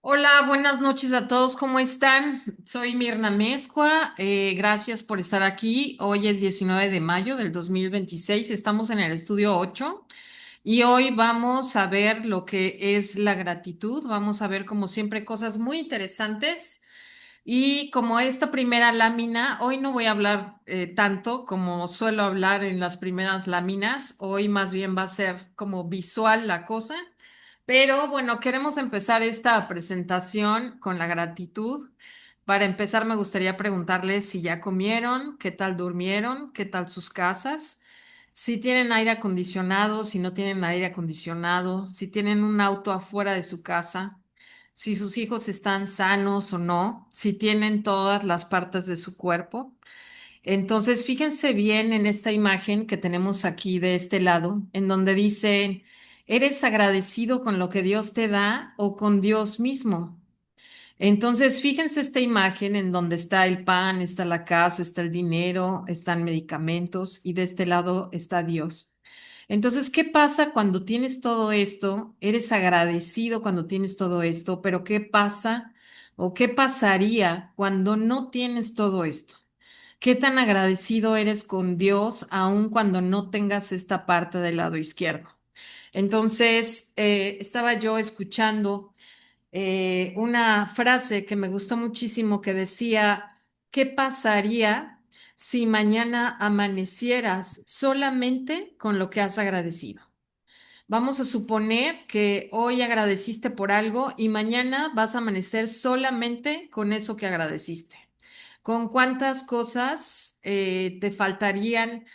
Hola, buenas noches a todos, ¿cómo están? Soy Mirna Mezcua, gracias por estar aquí. Hoy es 19 de mayo del 2026. Estamos en el estudio 8 y hoy vamos a ver lo que es la gratitud. Vamos a ver, como siempre, cosas muy interesantes. Y como esta primera lámina, hoy no voy a hablar tanto como suelo hablar en las primeras láminas. Hoy más bien va a ser como visual la cosa. Pero bueno, queremos empezar esta presentación con la gratitud. Para empezar, me gustaría preguntarles si ya comieron, qué tal durmieron, qué tal sus casas, si tienen aire acondicionado, si no tienen aire acondicionado, si tienen un auto afuera de su casa, si sus hijos están sanos o no, si tienen todas las partes de su cuerpo. Entonces, fíjense bien en esta imagen que tenemos aquí de este lado, en donde dice, ¿eres agradecido con lo que Dios te da o con Dios mismo? Entonces, fíjense esta imagen en donde está el pan, está la casa, está el dinero, están medicamentos y de este lado está Dios. Entonces, ¿qué pasa cuando tienes todo esto? Eres agradecido cuando tienes todo esto, pero ¿qué pasa o qué pasaría cuando no tienes todo esto? ¿Qué tan agradecido eres con Dios aun cuando no tengas esta parte del lado izquierdo? Entonces, estaba yo escuchando una frase que me gustó muchísimo que decía, ¿qué pasaría si mañana amanecieras solamente con lo que has agradecido? Vamos a suponer que hoy agradeciste por algo y mañana vas a amanecer solamente con eso que agradeciste. ¿Con cuántas cosas te faltarían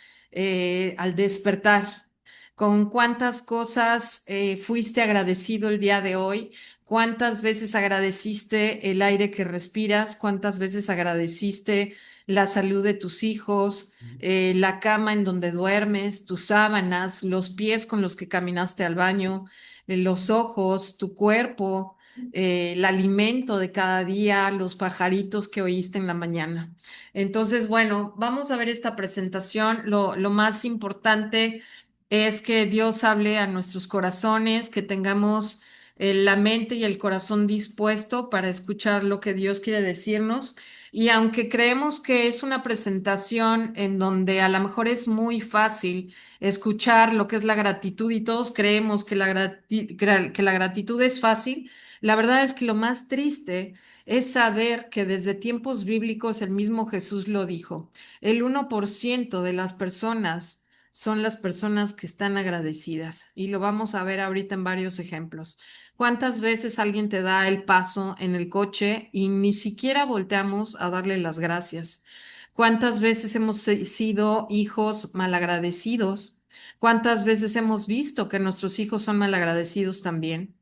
al despertar? ¿Con cuántas cosas fuiste agradecido el día de hoy? ¿Cuántas veces agradeciste el aire que respiras? ¿Cuántas veces agradeciste la salud de tus hijos, la cama en donde duermes, tus sábanas, los pies con los que caminaste al baño, los ojos, tu cuerpo, el alimento de cada día, los pajaritos que oíste en la mañana? Entonces, bueno, vamos a ver esta presentación. Lo más importante es que Dios hable a nuestros corazones, que tengamos la mente y el corazón dispuesto para escuchar lo que Dios quiere decirnos. Y aunque creemos que es una presentación en donde a lo mejor es muy fácil escuchar lo que es la gratitud y todos creemos que que la gratitud es fácil, la verdad es que lo más triste es saber que desde tiempos bíblicos el mismo Jesús lo dijo. El 1% de las personas son las personas que están agradecidas y lo vamos a ver ahorita en varios ejemplos. ¿Cuántas veces alguien te da el paso en el coche y ni siquiera volteamos a darle las gracias? ¿Cuántas veces hemos sido hijos malagradecidos? ¿Cuántas veces hemos visto que nuestros hijos son malagradecidos también?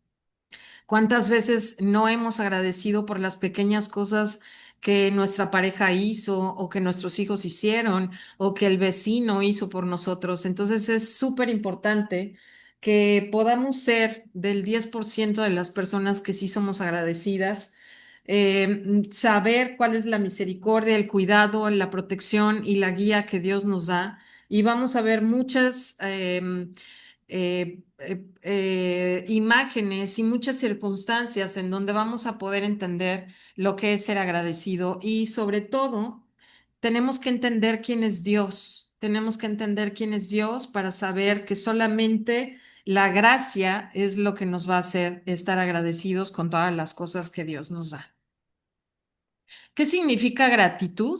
¿Cuántas veces no hemos agradecido por las pequeñas cosas que nuestra pareja hizo o que nuestros hijos hicieron o que el vecino hizo por nosotros? Entonces es súper importante que podamos ser del 10% de las personas que sí somos agradecidas, saber cuál es la misericordia, el cuidado, la protección y la guía que Dios nos da. Y vamos a ver muchas imágenes y muchas circunstancias en donde vamos a poder entender lo que es ser agradecido y sobre todo tenemos que entender quién es Dios. Tenemos que entender quién es Dios para saber que solamente la gracia es lo que nos va a hacer estar agradecidos con todas las cosas que Dios nos da. ¿Qué significa gratitud?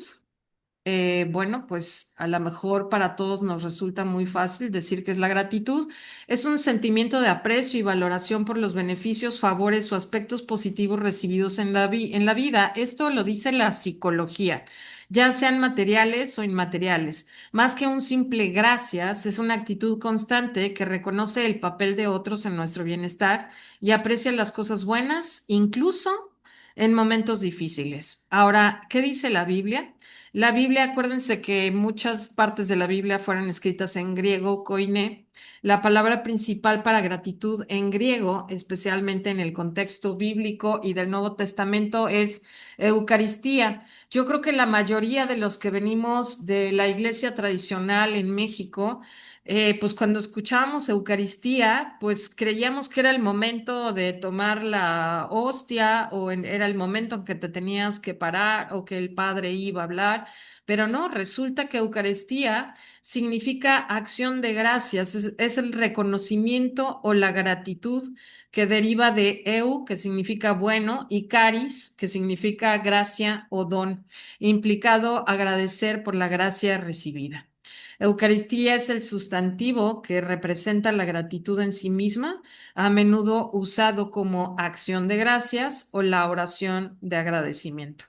Bueno, pues a lo mejor para todos nos resulta muy fácil decir que es la gratitud. Es un sentimiento de aprecio y valoración por los beneficios, favores o aspectos positivos recibidos en en la vida. Esto lo dice la psicología, ya sean materiales o inmateriales. Más que un simple gracias, es una actitud constante que reconoce el papel de otros en nuestro bienestar y aprecia las cosas buenas, incluso en momentos difíciles. Ahora, ¿qué dice la Biblia? La Biblia, acuérdense que muchas partes de la Biblia fueron escritas en griego, koiné. La palabra principal para gratitud en griego, especialmente en el contexto bíblico y del Nuevo Testamento, es Eucaristía. Yo creo que la mayoría de los que venimos de la iglesia tradicional en México Pues cuando escuchábamos Eucaristía, pues creíamos que era el momento de tomar la hostia era el momento en que te tenías que parar o que el padre iba a hablar, pero no, resulta que Eucaristía significa acción de gracias, es el reconocimiento o la gratitud que deriva de eu, que significa bueno, y caris, que significa gracia o don, implicado agradecer por la gracia recibida. Eucaristía es el sustantivo que representa la gratitud en sí misma, a menudo usado como acción de gracias o la oración de agradecimiento.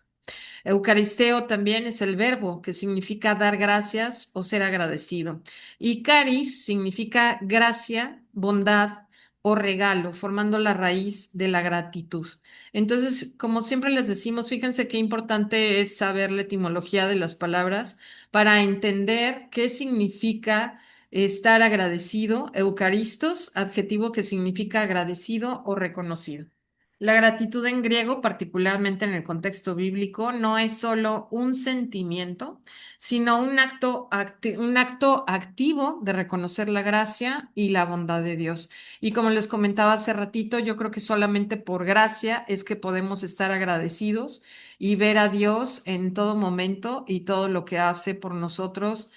Eucaristeo también es el verbo que significa dar gracias o ser agradecido. Y caris significa gracia, bondad o regalo, formando la raíz de la gratitud. Entonces, como siempre les decimos, fíjense qué importante es saber la etimología de las palabras para entender qué significa estar agradecido. Eucaristos, adjetivo que significa agradecido o reconocido. La gratitud en griego, particularmente en el contexto bíblico, no es solo un sentimiento, sino un acto activo de reconocer la gracia y la bondad de Dios. Y como les comentaba hace ratito, yo creo que solamente por gracia es que podemos estar agradecidos y ver a Dios en todo momento y todo lo que hace por nosotros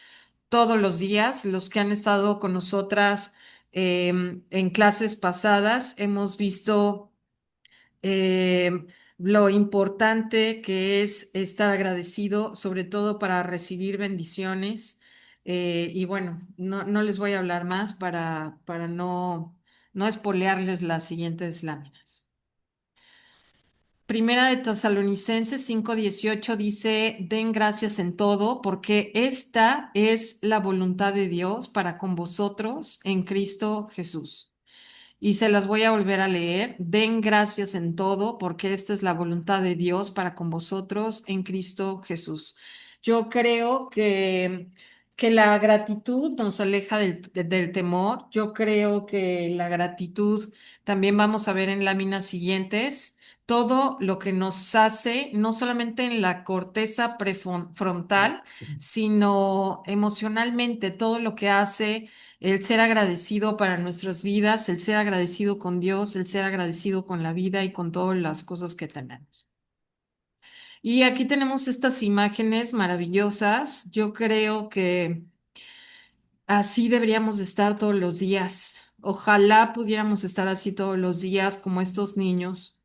todos los días. Los que han estado con nosotras en clases pasadas, hemos visto eh, lo importante que es estar agradecido, sobre todo para recibir bendiciones. Y bueno, no les voy a hablar más para no espolearles las siguientes láminas. Primera de Tesalonicenses 5:18 dice, den gracias en todo, porque esta es la voluntad de Dios para con vosotros en Cristo Jesús. Y se las voy a volver a leer. Den gracias en todo, porque esta es la voluntad de Dios para con vosotros en Cristo Jesús. Yo creo que la gratitud nos aleja del temor. Yo creo que la gratitud, también vamos a ver en láminas siguientes, todo lo que nos hace, no solamente en la corteza prefrontal, sino emocionalmente, todo lo que hace el ser agradecido para nuestras vidas, el ser agradecido con Dios, el ser agradecido con la vida y con todas las cosas que tenemos. Y aquí tenemos estas imágenes maravillosas. Yo creo que así deberíamos de estar todos los días. Ojalá pudiéramos estar así todos los días como estos niños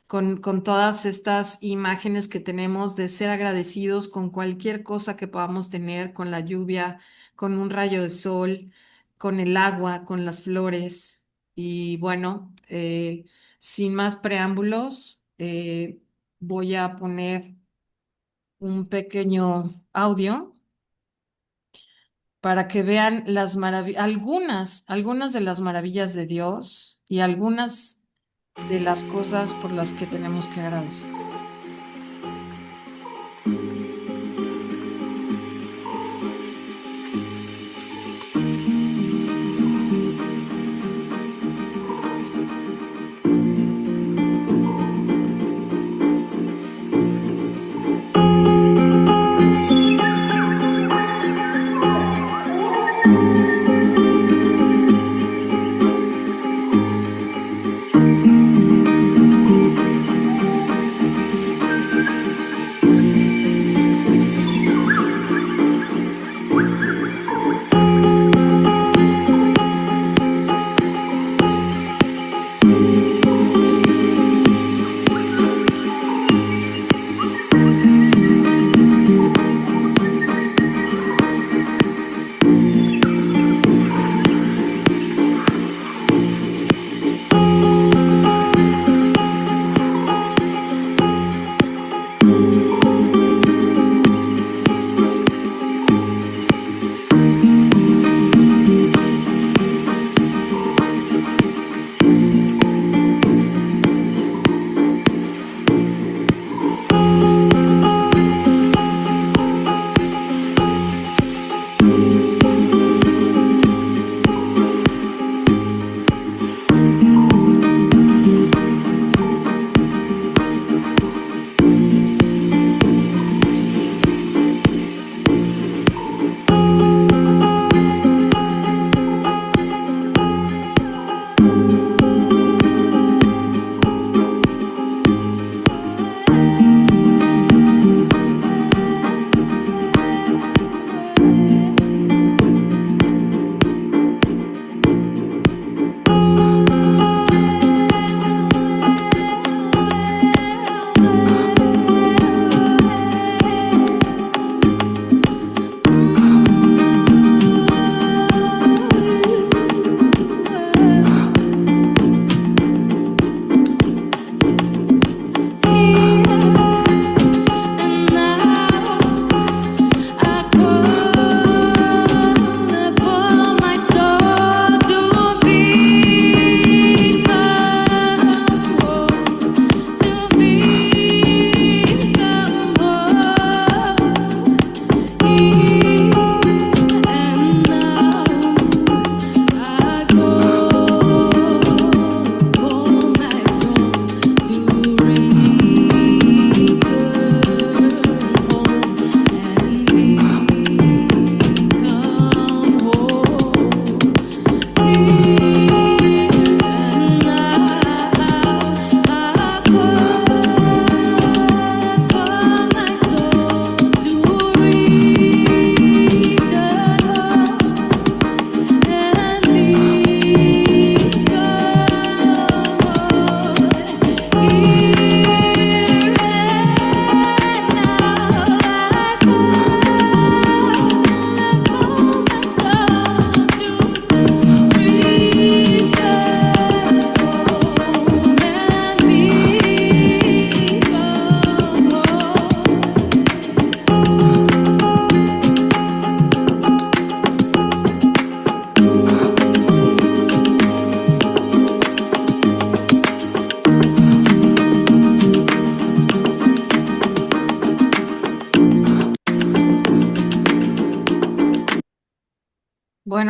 con todas estas imágenes que tenemos de ser agradecidos con cualquier cosa que podamos tener, con la lluvia, con un rayo de sol, con el agua, con las flores. Y bueno, sin más preámbulos, voy a poner un pequeño audio para que vean algunas de las maravillas de Dios y algunas de las cosas por las que tenemos que agradecer.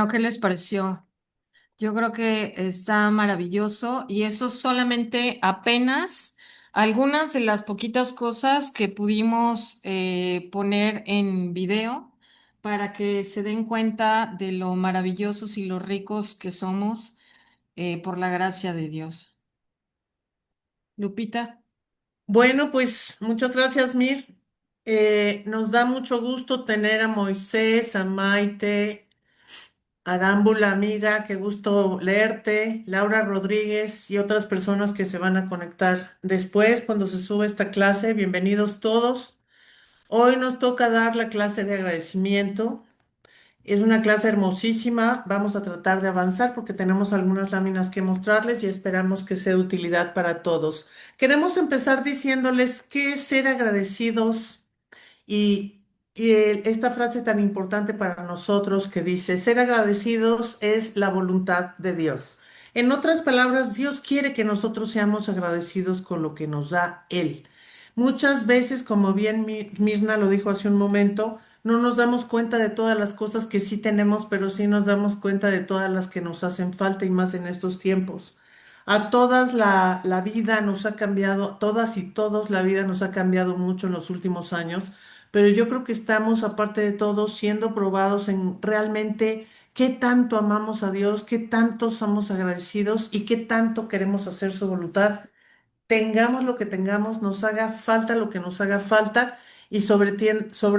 Bueno, ¿qué les pareció? Yo creo que está maravilloso y eso solamente apenas algunas de las poquitas cosas que pudimos poner en video para que se den cuenta de lo maravillosos y lo ricos que somos por la gracia de Dios. Lupita. Bueno, pues muchas gracias, Mir. Nos da mucho gusto tener a Moisés, a Maite, Arámbula, amiga, qué gusto leerte, Laura Rodríguez y otras personas que se van a conectar después cuando se sube esta clase. Bienvenidos todos. Hoy nos toca dar la clase de agradecimiento. Es una clase hermosísima. Vamos a tratar de avanzar porque tenemos algunas láminas que mostrarles y esperamos que sea de utilidad para todos. Queremos empezar diciéndoles qué es ser agradecidos y, esta frase tan importante para nosotros que dice, ser agradecidos es la voluntad de Dios. En otras palabras, Dios quiere que nosotros seamos agradecidos con lo que nos da Él. Muchas veces, como bien Mirna lo dijo hace un momento, no nos damos cuenta de todas las cosas que sí tenemos, pero sí nos damos cuenta de todas las que nos hacen falta y más en estos tiempos. A todas la vida nos ha cambiado, todas y todos la vida nos ha cambiado mucho en los últimos años, pero yo creo que estamos, aparte de todo, siendo probados en realmente qué tanto amamos a Dios, qué tanto somos agradecidos y qué tanto queremos hacer su voluntad. Tengamos lo que tengamos, nos haga falta lo que nos haga falta y sobre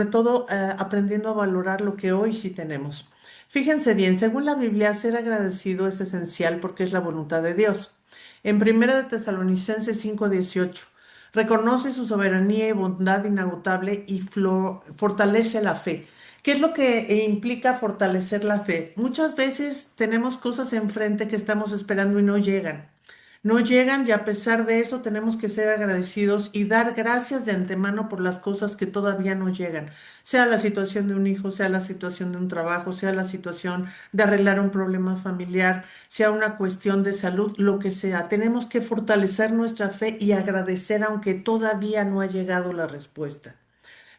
todo aprendiendo a valorar lo que hoy sí tenemos. Fíjense bien, según la Biblia, ser agradecido es esencial porque es la voluntad de Dios. En Primera de Tesalonicenses 5:18, reconoce su soberanía y bondad inagotable y fortalece la fe. ¿Qué es lo que implica fortalecer la fe? Muchas veces tenemos cosas enfrente que estamos esperando y no llegan. No llegan y a pesar de eso tenemos que ser agradecidos y dar gracias de antemano por las cosas que todavía no llegan, sea la situación de un hijo, sea la situación de un trabajo, sea la situación de arreglar un problema familiar, sea una cuestión de salud, lo que sea. Tenemos que fortalecer nuestra fe y agradecer aunque todavía no ha llegado la respuesta.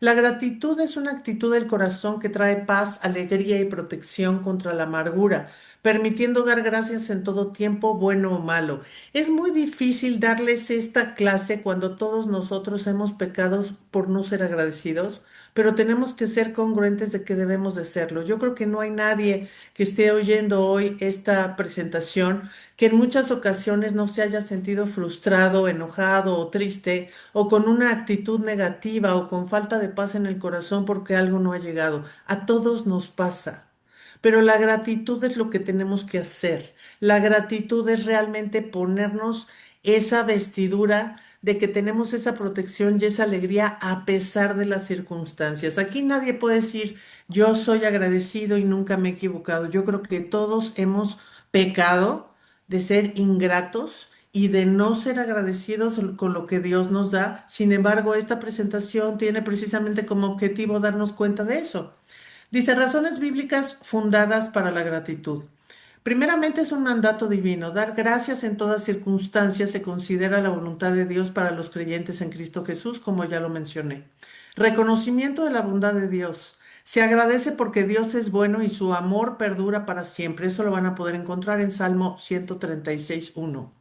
La gratitud es una actitud del corazón que trae paz, alegría y protección contra la amargura, permitiendo dar gracias en todo tiempo, bueno o malo. Es muy difícil darles esta clase cuando todos nosotros hemos pecado por no ser agradecidos, pero tenemos que ser congruentes de que debemos de serlo. Yo creo que no hay nadie que esté oyendo hoy esta presentación que en muchas ocasiones no se haya sentido frustrado, enojado o triste o con una actitud negativa o con falta de paz en el corazón porque algo no ha llegado. A todos nos pasa. Pero la gratitud es lo que tenemos que hacer. La gratitud es realmente ponernos esa vestidura de que tenemos esa protección y esa alegría a pesar de las circunstancias. Aquí nadie puede decir, yo soy agradecido y nunca me he equivocado. Yo creo que todos hemos pecado de ser ingratos y de no ser agradecidos con lo que Dios nos da. Sin embargo, esta presentación tiene precisamente como objetivo darnos cuenta de eso. Dice, razones bíblicas fundadas para la gratitud. Primeramente es un mandato divino. Dar gracias en todas circunstancias se considera la voluntad de Dios para los creyentes en Cristo Jesús, como ya lo mencioné. Reconocimiento de la bondad de Dios. Se agradece porque Dios es bueno y su amor perdura para siempre. Eso lo van a poder encontrar en Salmo 136:1.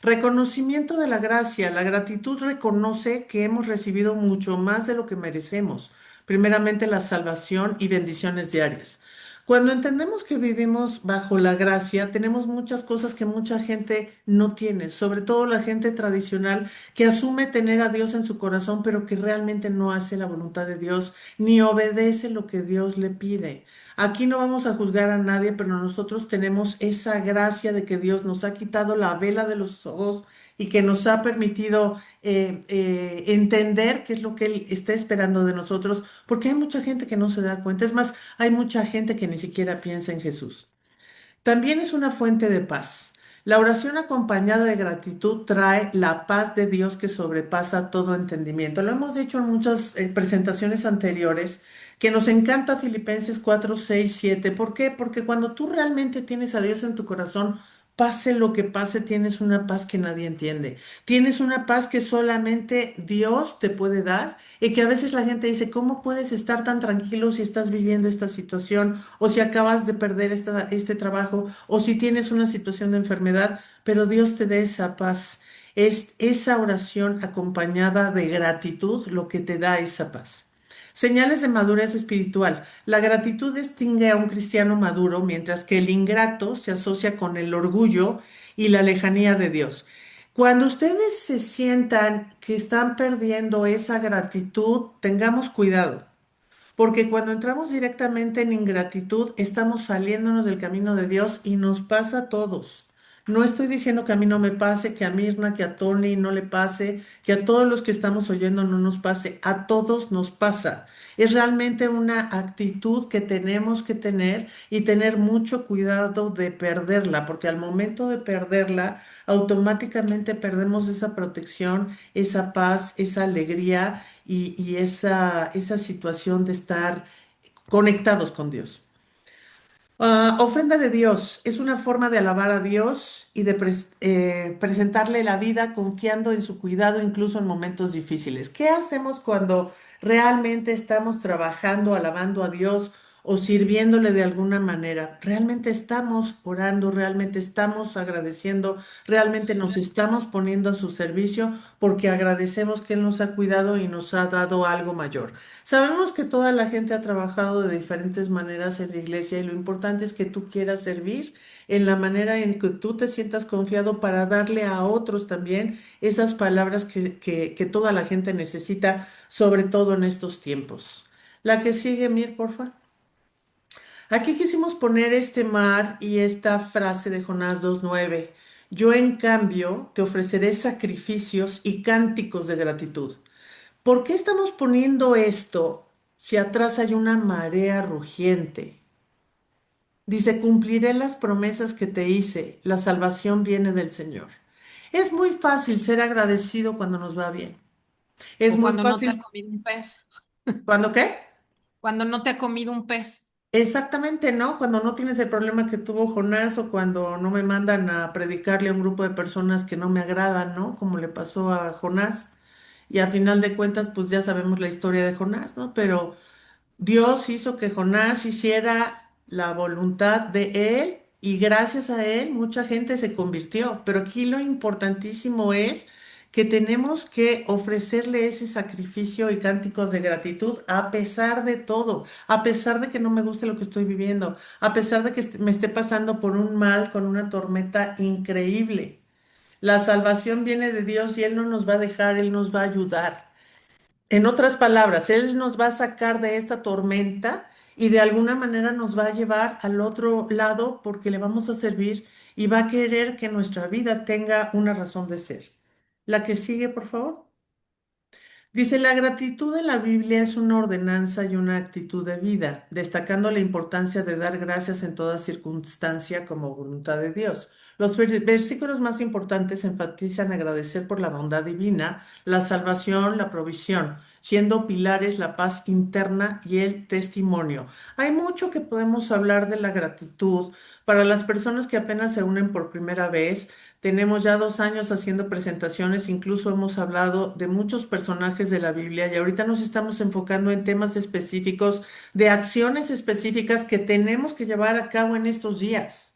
Reconocimiento de la gracia. La gratitud reconoce que hemos recibido mucho más de lo que merecemos. Primeramente la salvación y bendiciones diarias. Cuando entendemos que vivimos bajo la gracia, tenemos muchas cosas que mucha gente no tiene, sobre todo la gente tradicional que asume tener a Dios en su corazón, pero que realmente no hace la voluntad de Dios ni obedece lo que Dios le pide. Aquí no vamos a juzgar a nadie, pero nosotros tenemos esa gracia de que Dios nos ha quitado la vela de los ojos y que nos ha permitido entender qué es lo que Él está esperando de nosotros, porque hay mucha gente que no se da cuenta. Es más, hay mucha gente que ni siquiera piensa en Jesús. También es una fuente de paz. La oración acompañada de gratitud trae la paz de Dios que sobrepasa todo entendimiento. Lo hemos dicho en muchas presentaciones anteriores, que nos encanta Filipenses 4, 6, 7. ¿Por qué? Porque cuando tú realmente tienes a Dios en tu corazón, pase lo que pase, tienes una paz que nadie entiende. Tienes una paz que solamente Dios te puede dar y que a veces la gente dice, ¿cómo puedes estar tan tranquilo si estás viviendo esta situación o si acabas de perder este trabajo o si tienes una situación de enfermedad? Pero Dios te dé esa paz. Es esa oración acompañada de gratitud lo que te da esa paz. Señales de madurez espiritual. La gratitud distingue a un cristiano maduro, mientras que el ingrato se asocia con el orgullo y la lejanía de Dios. Cuando ustedes se sientan que están perdiendo esa gratitud, tengamos cuidado. Porque cuando entramos directamente en ingratitud, estamos saliéndonos del camino de Dios y nos pasa a todos. No estoy diciendo que a mí no me pase, que a Mirna, que a Tony no le pase, que a todos los que estamos oyendo no nos pase. A todos nos pasa. Es realmente una actitud que tenemos que tener y tener mucho cuidado de perderla, porque al momento de perderla, automáticamente perdemos esa protección, esa paz, esa alegría y esa situación de estar conectados con Dios. Ofrenda de Dios es una forma de alabar a Dios y de presentarle la vida confiando en su cuidado incluso en momentos difíciles. ¿Qué hacemos cuando realmente estamos trabajando, alabando a Dios o sirviéndole de alguna manera? Realmente estamos orando, realmente estamos agradeciendo, realmente nos estamos poniendo a su servicio porque agradecemos que Él nos ha cuidado y nos ha dado algo mayor. Sabemos que toda la gente ha trabajado de diferentes maneras en la iglesia y lo importante es que tú quieras servir en la manera en que tú te sientas confiado para darle a otros también esas palabras que toda la gente necesita, sobre todo en estos tiempos. La que sigue, Mir, porfa. Aquí quisimos poner este mar y esta frase de Jonás 2:9. Yo en cambio te ofreceré sacrificios y cánticos de gratitud. ¿Por qué estamos poniendo esto si atrás hay una marea rugiente? Dice, cumpliré las promesas que te hice, la salvación viene del Señor. Es muy fácil ser agradecido cuando nos va bien. Es O muy cuando no te ha fácil. comido un pez. ¿Cuándo qué? Cuando no te ha comido un pez. Exactamente, ¿no? Cuando no tienes el problema que tuvo Jonás o cuando no me mandan a predicarle a un grupo de personas que no me agradan, ¿no? Como le pasó a Jonás. Y a final de cuentas, pues ya sabemos la historia de Jonás, ¿no? Pero Dios hizo que Jonás hiciera la voluntad de él y gracias a él mucha gente se convirtió. Pero aquí lo importantísimo es que tenemos que ofrecerle ese sacrificio y cánticos de gratitud a pesar de todo, a pesar de que no me guste lo que estoy viviendo, a pesar de que me esté pasando por un mal con una tormenta increíble. La salvación viene de Dios y Él no nos va a dejar, Él nos va a ayudar. En otras palabras, Él nos va a sacar de esta tormenta y de alguna manera nos va a llevar al otro lado porque le vamos a servir y va a querer que nuestra vida tenga una razón de ser. La que sigue, por favor. Dice, la gratitud en la Biblia es una ordenanza y una actitud de vida, destacando la importancia de dar gracias en toda circunstancia como voluntad de Dios. Los versículos más importantes enfatizan agradecer por la bondad divina, la salvación, la provisión, siendo pilares la paz interna y el testimonio. Hay mucho que podemos hablar de la gratitud para las personas que apenas se unen por primera vez. Tenemos ya 2 años haciendo presentaciones, incluso hemos hablado de muchos personajes de la Biblia y ahorita nos estamos enfocando en temas específicos, de acciones específicas que tenemos que llevar a cabo en estos días.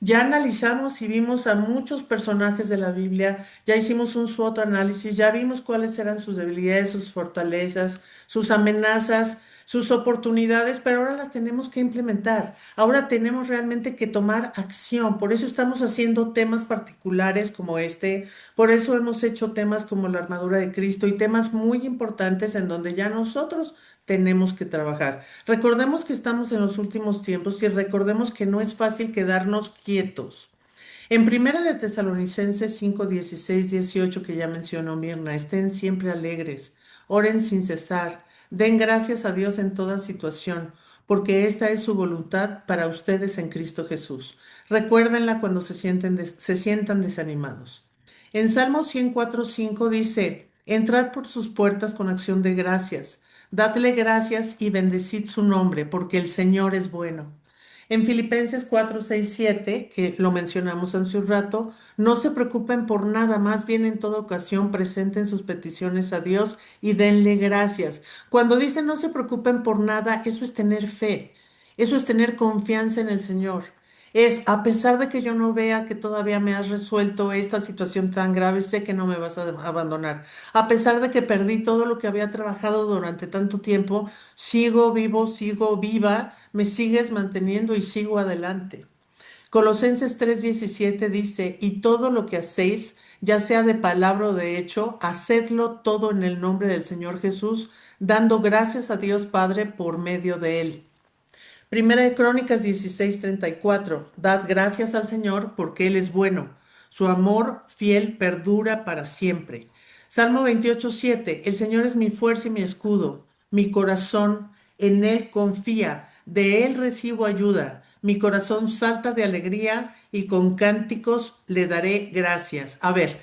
Ya analizamos y vimos a muchos personajes de la Biblia, ya hicimos un SWOT análisis, ya vimos cuáles eran sus debilidades, sus fortalezas, sus amenazas, sus oportunidades, pero ahora las tenemos que implementar. Ahora tenemos realmente que tomar acción. Por eso estamos haciendo temas particulares como este, por eso hemos hecho temas como la armadura de Cristo y temas muy importantes en donde ya nosotros tenemos que trabajar. Recordemos que estamos en los últimos tiempos y recordemos que no es fácil quedarnos quietos. En Primera de Tesalonicenses 5, 16, 18, que ya mencionó Mirna, estén siempre alegres, oren sin cesar, den gracias a Dios en toda situación, porque esta es su voluntad para ustedes en Cristo Jesús. Recuérdenla cuando se sientan desanimados. En Salmo 104, 5 dice, entrad por sus puertas con acción de gracias, dadle gracias y bendecid su nombre, porque el Señor es bueno. En Filipenses 4, 6, 7, que lo mencionamos hace un rato, no se preocupen por nada, más bien en toda ocasión presenten sus peticiones a Dios y denle gracias. Cuando dice no se preocupen por nada, eso es tener fe, eso es tener confianza en el Señor. Es, a pesar de que yo no vea que todavía me has resuelto esta situación tan grave, sé que no me vas a abandonar. A pesar de que perdí todo lo que había trabajado durante tanto tiempo, sigo vivo, sigo viva, me sigues manteniendo y sigo adelante. Colosenses 3:17 dice, y todo lo que hacéis, ya sea de palabra o de hecho, hacedlo todo en el nombre del Señor Jesús, dando gracias a Dios Padre por medio de él. Primera de Crónicas 16:34. Dad gracias al Señor porque Él es bueno. Su amor fiel perdura para siempre. Salmo 28:7. El Señor es mi fuerza y mi escudo. Mi corazón en Él confía. De Él recibo ayuda. Mi corazón salta de alegría y con cánticos le daré gracias. A ver,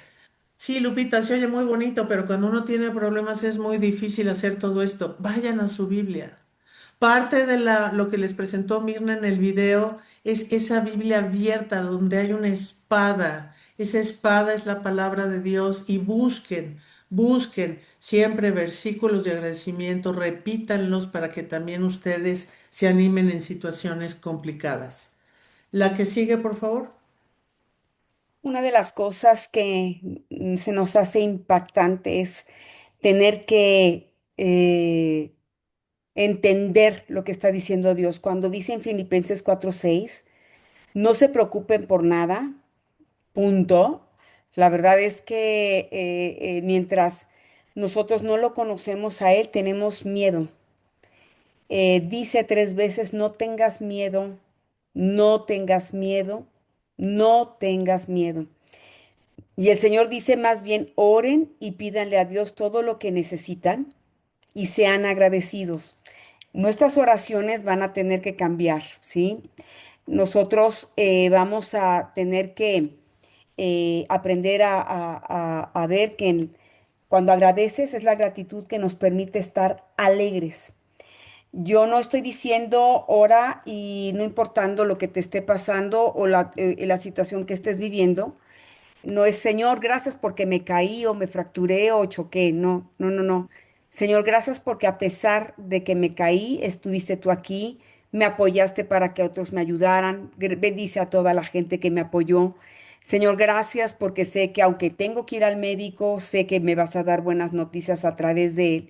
sí, Lupita, se oye muy bonito, pero cuando uno tiene problemas es muy difícil hacer todo esto. Vayan a su Biblia. Parte de lo que les presentó Mirna en el video es esa Biblia abierta donde hay una espada. Esa espada es la palabra de Dios y busquen siempre versículos de agradecimiento, repítanlos para que también ustedes se animen en situaciones complicadas. La que sigue, por favor. Una de las cosas que se nos hace impactante es tener que entender lo que está diciendo Dios. Cuando dice en Filipenses 4:6, no se preocupen por nada, punto. La verdad es que mientras nosotros no lo conocemos a Él, tenemos miedo. Dice 3 veces, no tengas miedo, no tengas miedo, no tengas miedo. Y el Señor dice más bien, oren y pídanle a Dios todo lo que necesitan y sean agradecidos. Nuestras oraciones van a tener que cambiar, ¿sí? Nosotros vamos a tener que aprender a ver que cuando agradeces es la gratitud que nos permite estar alegres. Yo no estoy diciendo ora y no importando lo que te esté pasando o la situación que estés viviendo, no es, Señor, gracias porque me caí o me fracturé o choqué. No, no, no, no. Señor, gracias porque a pesar de que me caí, estuviste tú aquí, me apoyaste para que otros me ayudaran. Bendice a toda la gente que me apoyó. Señor, gracias porque sé que aunque tengo que ir al médico, sé que me vas a dar buenas noticias a través de él.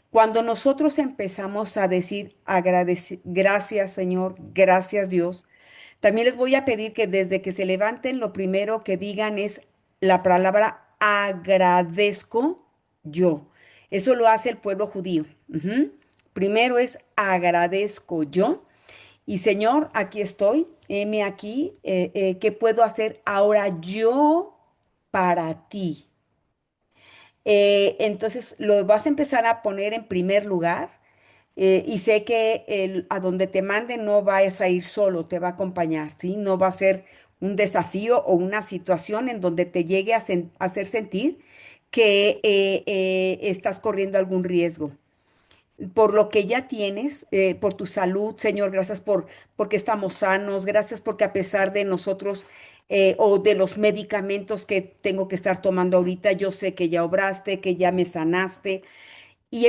Cuando nosotros empezamos a decir gracias, Señor, gracias, Dios, también les voy a pedir que desde que se levanten, lo primero que digan es la palabra agradezco yo. Eso lo hace el pueblo judío. Ujú. Primero es agradezco yo. Y Señor, aquí estoy, heme aquí, ¿qué puedo hacer ahora yo para ti? Entonces lo vas a empezar a poner en primer lugar y sé que a donde te mande no vayas a ir solo, te va a acompañar, ¿sí? No va a ser un desafío o una situación en donde te llegue a hacer sentir que estás corriendo algún riesgo por lo que ya tienes, por tu salud, Señor, gracias porque estamos sanos, gracias porque a pesar de nosotros o de los medicamentos que tengo que estar tomando ahorita, yo sé que ya obraste, que ya me sanaste, y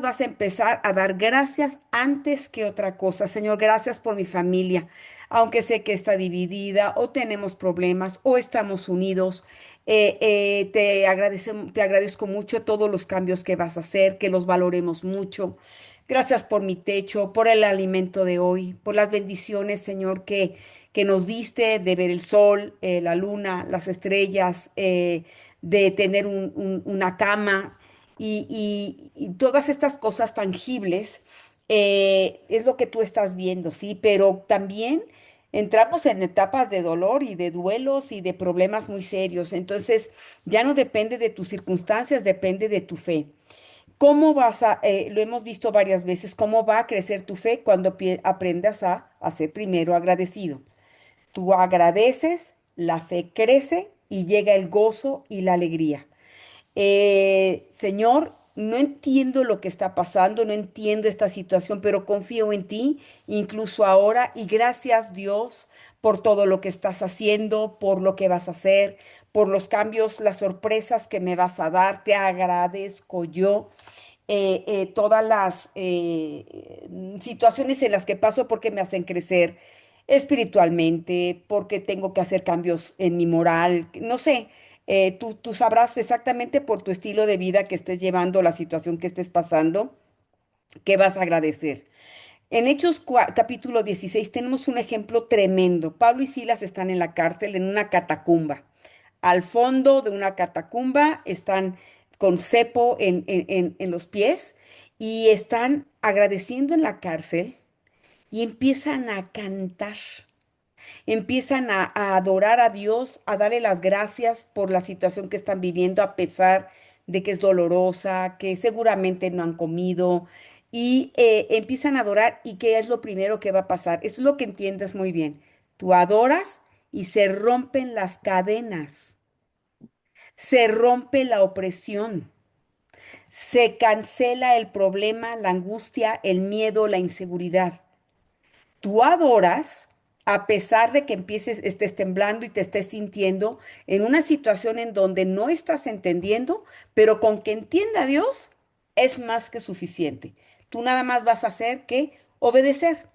vas a empezar a dar gracias antes que otra cosa. Señor, gracias por mi familia, aunque sé que está dividida o tenemos problemas o estamos unidos. Te agradezco mucho todos los cambios que vas a hacer, que los valoremos mucho. Gracias por mi techo, por el alimento de hoy, por las bendiciones, Señor, que nos diste de ver el sol, la luna, las estrellas, de tener una cama y todas estas cosas tangibles es lo que tú estás viendo, ¿sí? Pero también entramos en etapas de dolor y de duelos y de problemas muy serios. Entonces, ya no depende de tus circunstancias, depende de tu fe. Lo hemos visto varias veces, cómo va a crecer tu fe cuando aprendas a ser primero agradecido? Tú agradeces, la fe crece y llega el gozo y la alegría. Señor, no entiendo lo que está pasando, no entiendo esta situación, pero confío en ti, incluso ahora, y gracias Dios por todo lo que estás haciendo, por lo que vas a hacer, por los cambios, las sorpresas que me vas a dar. Te agradezco yo todas las situaciones en las que paso porque me hacen crecer espiritualmente, porque tengo que hacer cambios en mi moral, no sé. Tú sabrás exactamente por tu estilo de vida que estés llevando, la situación que estés pasando, que vas a agradecer. En Hechos capítulo 16 tenemos un ejemplo tremendo. Pablo y Silas están en la cárcel, en una catacumba. Al fondo de una catacumba están con cepo en los pies y están agradeciendo en la cárcel y empiezan a cantar. Empiezan a adorar a Dios, a darle las gracias por la situación que están viviendo, a pesar de que es dolorosa, que seguramente no han comido, y empiezan a adorar. ¿Y qué es lo primero que va a pasar? Eso es lo que entiendes muy bien. Tú adoras y se rompen las cadenas, se rompe la opresión, se cancela el problema, la angustia, el miedo, la inseguridad. Tú adoras a pesar de que estés temblando y te estés sintiendo en una situación en donde no estás entendiendo, pero con que entienda a Dios es más que suficiente. Tú nada más vas a hacer que obedecer.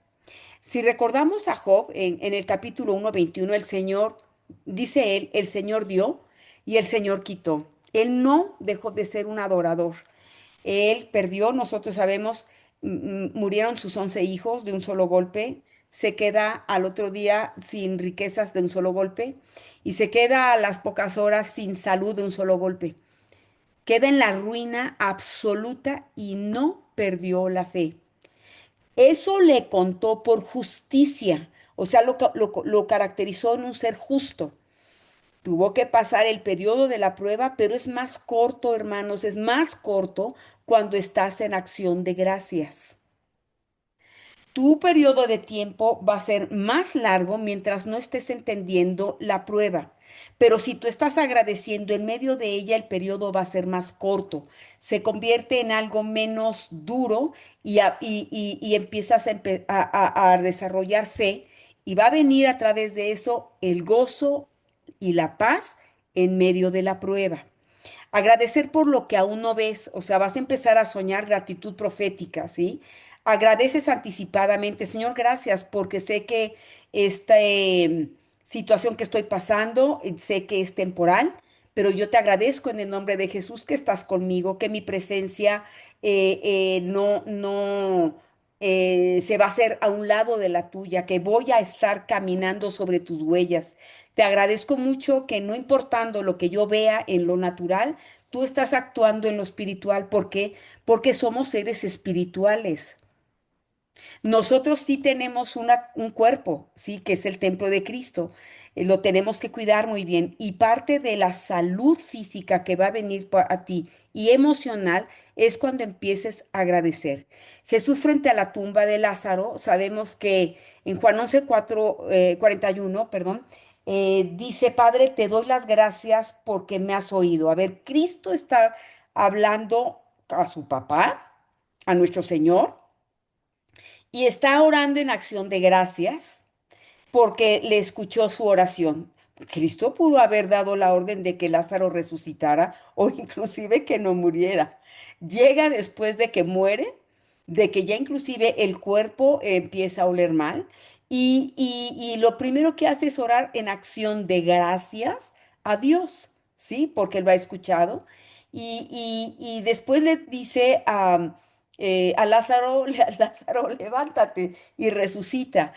Si recordamos a Job en el capítulo 1:21, el Señor, dice él, el Señor dio y el Señor quitó. Él no dejó de ser un adorador. Él perdió, nosotros sabemos, murieron sus 11 hijos de un solo golpe, se queda al otro día sin riquezas de un solo golpe y se queda a las pocas horas sin salud de un solo golpe. Queda en la ruina absoluta y no perdió la fe. Eso le contó por justicia, o sea, lo caracterizó en un ser justo. Tuvo que pasar el periodo de la prueba, pero es más corto, hermanos, es más corto cuando estás en acción de gracias. Tu periodo de tiempo va a ser más largo mientras no estés entendiendo la prueba. Pero si tú estás agradeciendo en medio de ella, el periodo va a ser más corto. Se convierte en algo menos duro y empiezas a desarrollar fe y va a venir a través de eso el gozo y la paz en medio de la prueba. Agradecer por lo que aún no ves, o sea, vas a empezar a soñar gratitud profética, ¿sí? Agradeces anticipadamente, Señor, gracias, porque sé que esta situación que estoy pasando, sé que es temporal, pero yo te agradezco en el nombre de Jesús que estás conmigo, que mi presencia no se va a hacer a un lado de la tuya, que voy a estar caminando sobre tus huellas. Te agradezco mucho que no importando lo que yo vea en lo natural, tú estás actuando en lo espiritual. ¿Por qué? Porque somos seres espirituales. Nosotros sí tenemos un cuerpo, sí, que es el templo de Cristo. Lo tenemos que cuidar muy bien. Y parte de la salud física que va a venir a ti y emocional es cuando empieces a agradecer. Jesús frente a la tumba de Lázaro, sabemos que en Juan 41, perdón, dice, Padre, te doy las gracias porque me has oído. A ver, Cristo está hablando a su papá, a nuestro Señor y está orando en acción de gracias porque le escuchó su oración. Cristo pudo haber dado la orden de que Lázaro resucitara o inclusive que no muriera. Llega después de que muere, de que ya inclusive el cuerpo empieza a oler mal y lo primero que hace es orar en acción de gracias a Dios, ¿sí? Porque él lo ha escuchado. Y después le dice a Lázaro, Lázaro, levántate y resucita.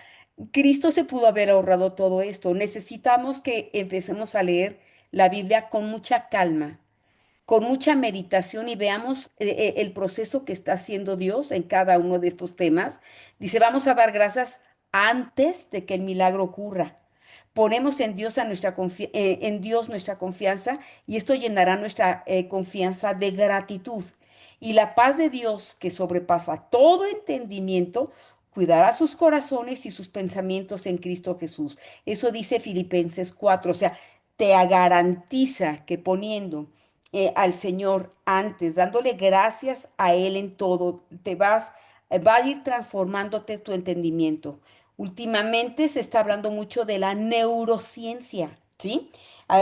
Cristo se pudo haber ahorrado todo esto. Necesitamos que empecemos a leer la Biblia con mucha calma, con mucha meditación y veamos el proceso que está haciendo Dios en cada uno de estos temas. Dice, vamos a dar gracias antes de que el milagro ocurra. Ponemos en Dios, en Dios nuestra confianza y esto llenará nuestra confianza de gratitud. Y la paz de Dios, que sobrepasa todo entendimiento, cuidará sus corazones y sus pensamientos en Cristo Jesús. Eso dice Filipenses 4, o sea, te garantiza que poniendo al Señor antes, dándole gracias a Él en todo, va a ir transformándote tu entendimiento. Últimamente se está hablando mucho de la neurociencia, ¿sí? Lo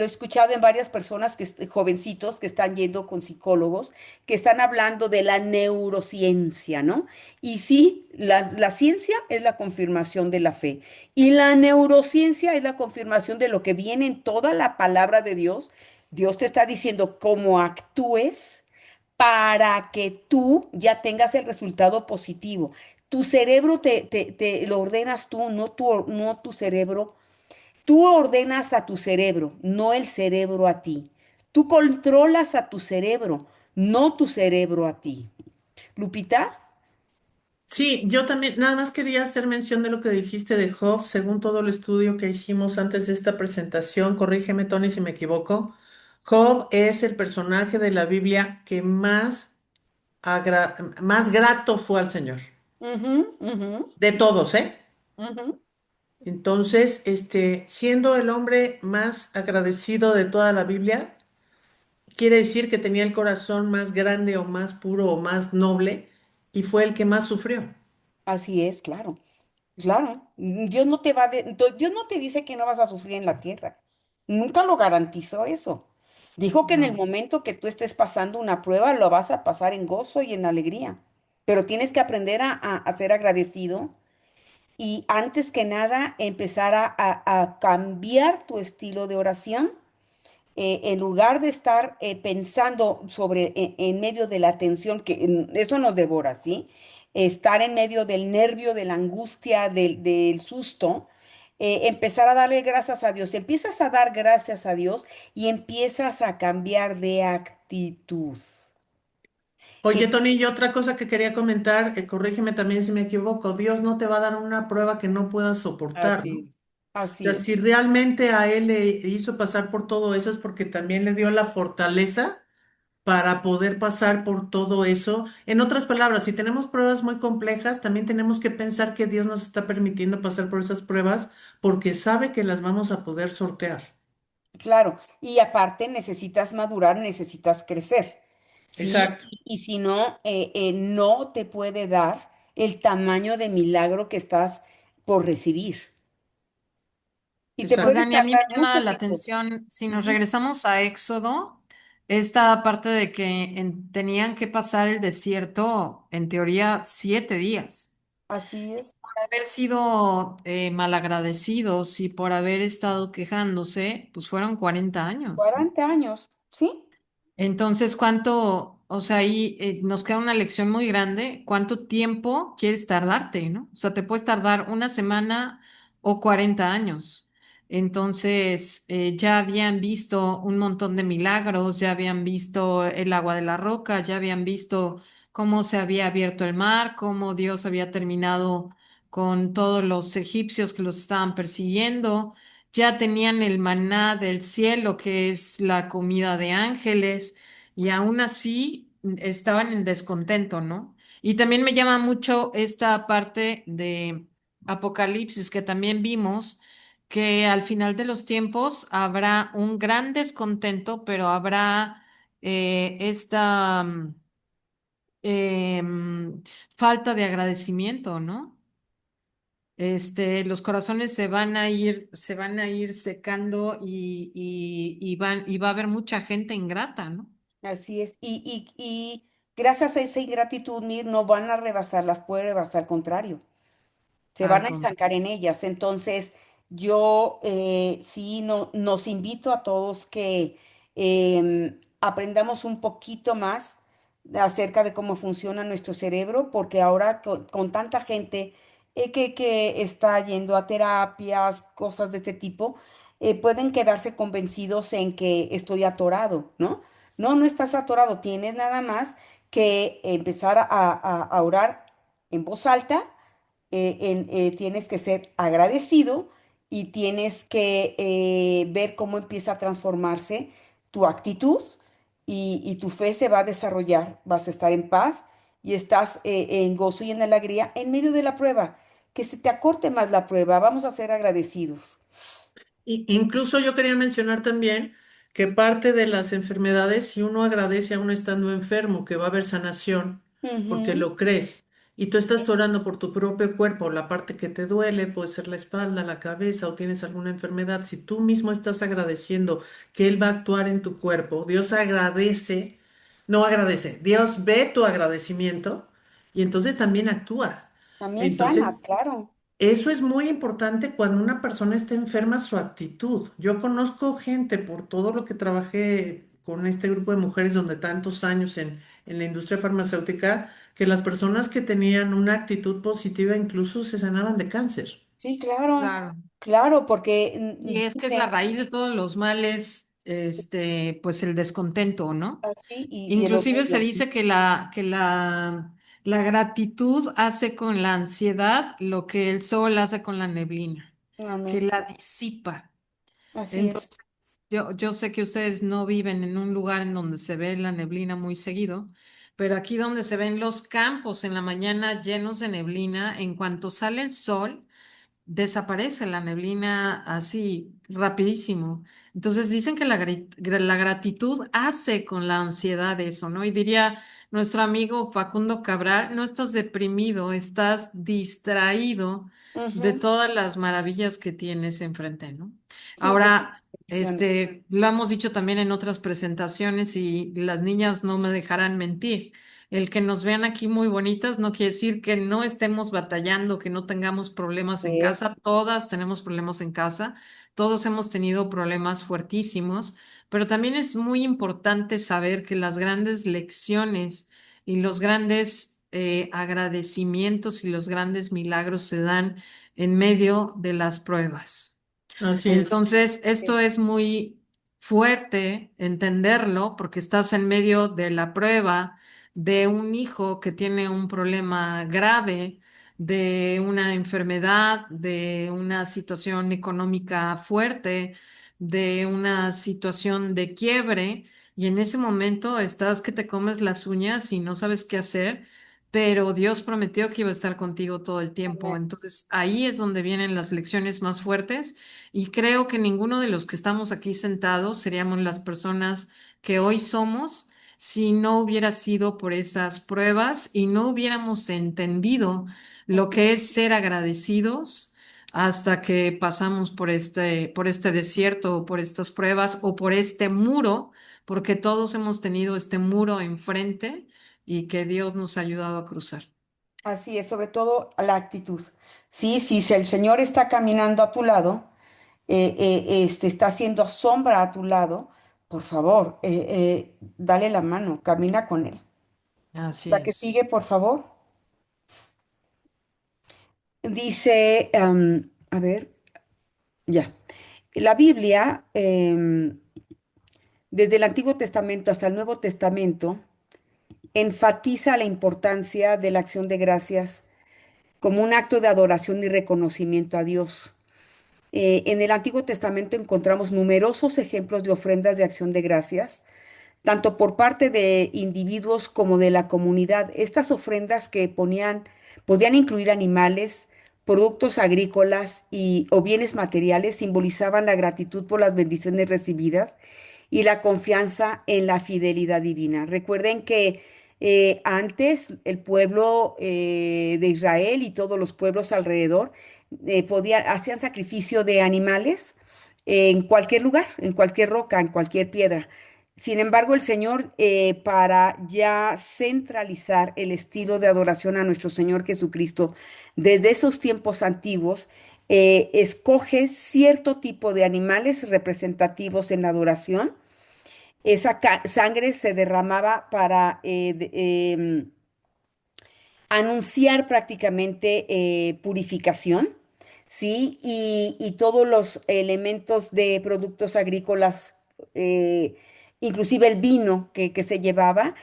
he escuchado en varias personas, jovencitos que están yendo con psicólogos, que están hablando de la neurociencia, ¿no? Y sí, la ciencia es la confirmación de la fe y la neurociencia es la confirmación de lo que viene en toda la palabra de Dios. Dios te está diciendo cómo actúes para que tú ya tengas el resultado positivo. Tu cerebro te lo ordenas tú, no tu cerebro. Tú ordenas a tu cerebro, no el cerebro a ti. Tú controlas a tu cerebro, no tu cerebro a ti. Lupita, Sí, yo también, nada más quería hacer mención de lo que dijiste de Job, según todo el estudio que hicimos antes de esta presentación, corrígeme Tony si me equivoco, Job es el personaje de la Biblia que más grato fue al Señor, ujú, ujú, de todos, ¿eh? ujú. Entonces, siendo el hombre más agradecido de toda la Biblia, quiere decir que tenía el corazón más grande o más puro o más noble y fue el que más sufrió. Así es, claro. Claro, Dios no te Dios no te dice que no vas a sufrir en la tierra. Nunca lo garantizó eso. Dijo que en el No. momento que tú estés pasando una prueba, lo vas a pasar en gozo y en alegría. Pero tienes que aprender a ser agradecido y antes que nada empezar a cambiar tu estilo de oración. En lugar de estar pensando en medio de la tensión, que eso nos devora, ¿sí? Estar en medio del nervio, de la angustia, del susto, empezar a darle gracias a Dios. Empiezas a dar gracias a Dios y empiezas a cambiar de actitud. Oye, Eh, Tony, y otra cosa que quería comentar, corrígeme también si me equivoco, Dios no te va a dar una prueba que no puedas soportar, ¿no? Así O es. Así sea, si es. realmente a Él le hizo pasar por todo eso es porque también le dio la fortaleza para poder pasar por todo eso. En otras palabras, si tenemos pruebas muy complejas, también tenemos que pensar que Dios nos está permitiendo pasar por esas pruebas porque sabe que las vamos a poder sortear. Claro, y aparte necesitas madurar, necesitas crecer, ¿sí? Exacto. Y si no, no te puede dar el tamaño de milagro que estás por recibir. Y te puedes Exacto. Oigan, y a mí me tardar llama mucho la tiempo. atención, si nos Ujú. regresamos a Éxodo, esta parte de que tenían que pasar el desierto, en teoría, 7 días. Así es, Por haber sido malagradecidos y por haber estado quejándose, pues fueron 40 años, ¿no? 40 años, ¿sí? Entonces, ¿cuánto, o sea, ahí nos queda una lección muy grande? ¿Cuánto tiempo quieres tardarte, no? O sea, te puedes tardar una semana o 40 años. Entonces, ya habían visto un montón de milagros, ya habían visto el agua de la roca, ya habían visto cómo se había abierto el mar, cómo Dios había terminado con todos los egipcios que los estaban persiguiendo, ya tenían el maná del cielo, que es la comida de ángeles, y aún así estaban en descontento, ¿no? Y también me llama mucho esta parte de Apocalipsis que también vimos, que al final de los tiempos habrá un gran descontento, pero habrá esta falta de agradecimiento, ¿no? Los corazones se van a ir secando y va a haber mucha gente ingrata, ¿no? Así es. Y gracias a esa ingratitud, Mir, no van a rebasar, las puede rebasar al contrario. Se van Al a estancar contrario. en ellas. Entonces, yo sí nos invito a todos que aprendamos un poquito más acerca de cómo funciona nuestro cerebro, porque ahora con tanta gente que está yendo a terapias, cosas de este tipo, pueden quedarse convencidos en que estoy atorado, ¿no? No, no estás atorado, tienes nada más que empezar a orar en voz alta, tienes que ser agradecido y tienes que ver cómo empieza a transformarse tu actitud y tu fe se va a desarrollar. Vas a estar en paz y estás en gozo y en alegría en medio de la prueba. Que se te acorte más la prueba. Vamos a ser agradecidos. Incluso yo quería mencionar también que parte de las enfermedades, si uno agradece aún estando enfermo, que va a haber sanación, porque Ujú. lo crees, y tú estás Sí, orando por tu propio cuerpo, la parte que te duele, puede ser la espalda, la cabeza o tienes alguna enfermedad, si tú mismo estás agradeciendo que Él va a actuar en tu cuerpo, Dios agradece, no agradece, Dios ve tu agradecimiento y entonces también actúa. también sanas, Entonces, claro. eso es muy importante cuando una persona está enferma, su actitud. Yo conozco gente por todo lo que trabajé con este grupo de mujeres donde tantos años en la industria farmacéutica, que las personas que tenían una actitud positiva incluso se sanaban de cáncer. Sí, claro, Claro. claro, porque Y es que es la dicen raíz de todos los males, pues el descontento, ¿no? así y el Inclusive se orgullo. dice que la gratitud hace con la ansiedad lo que el sol hace con la neblina, que Amén. la disipa. Así es. Entonces, yo sé que ustedes no viven en un lugar en donde se ve la neblina muy seguido, pero aquí donde se ven los campos en la mañana llenos de neblina, en cuanto sale el sol, desaparece la neblina así rapidísimo. Entonces dicen que la gratitud hace con la ansiedad eso, ¿no? Y diría nuestro amigo Facundo Cabral, no estás deprimido, estás distraído de Ujú. todas las maravillas que tienes enfrente, ¿no? Sí, de tus Ahora, bendiciones. lo hemos dicho también en otras presentaciones y las niñas no me dejarán mentir. El que nos vean aquí muy bonitas no quiere decir que no estemos batallando, que no tengamos problemas en casa. Es. Todas tenemos problemas en casa, todos hemos tenido problemas fuertísimos, pero también es muy importante saber que las grandes lecciones y los grandes agradecimientos y los grandes milagros se dan en medio de las pruebas. Así es, Entonces, Sí. esto es muy fuerte entenderlo porque estás en medio de la prueba de un hijo que tiene un problema grave, de una enfermedad, de una situación económica fuerte, de una situación de quiebre, y en ese momento estás que te comes las uñas y no sabes qué hacer. Pero Dios prometió que iba a estar contigo todo el tiempo. Amén. Entonces ahí es donde vienen las lecciones más fuertes y creo que ninguno de los que estamos aquí sentados seríamos las personas que hoy somos si no hubiera sido por esas pruebas y no hubiéramos entendido lo Así que es ser agradecidos hasta que pasamos por este desierto o por estas pruebas o por este muro, porque todos hemos tenido este muro enfrente y que Dios nos ha ayudado a cruzar. Así es, sobre todo la actitud. Sí, sí, si el Señor está caminando a tu lado, está haciendo sombra a tu lado, por favor, dale la mano, camina con Él. Así La que es. sigue, por favor. Dice, a ver, ya. La Biblia, desde el Antiguo Testamento hasta el Nuevo Testamento, enfatiza la importancia de la acción de gracias como un acto de adoración y reconocimiento a Dios. En el Antiguo Testamento encontramos numerosos ejemplos de ofrendas de acción de gracias, tanto por parte de individuos como de la comunidad. Estas ofrendas que podían incluir animales, productos agrícolas o bienes materiales, simbolizaban la gratitud por las bendiciones recibidas y la confianza en la fidelidad divina. Recuerden que antes el pueblo de Israel y todos los pueblos alrededor hacían sacrificio de animales en cualquier lugar, en cualquier roca, en cualquier piedra. Sin embargo, el Señor, para ya centralizar el estilo de adoración a nuestro Señor Jesucristo, desde esos tiempos antiguos, escoge cierto tipo de animales representativos en la adoración. Esa sangre se derramaba para anunciar prácticamente purificación, ¿sí? Y todos los elementos de productos agrícolas, inclusive el vino que se llevaba,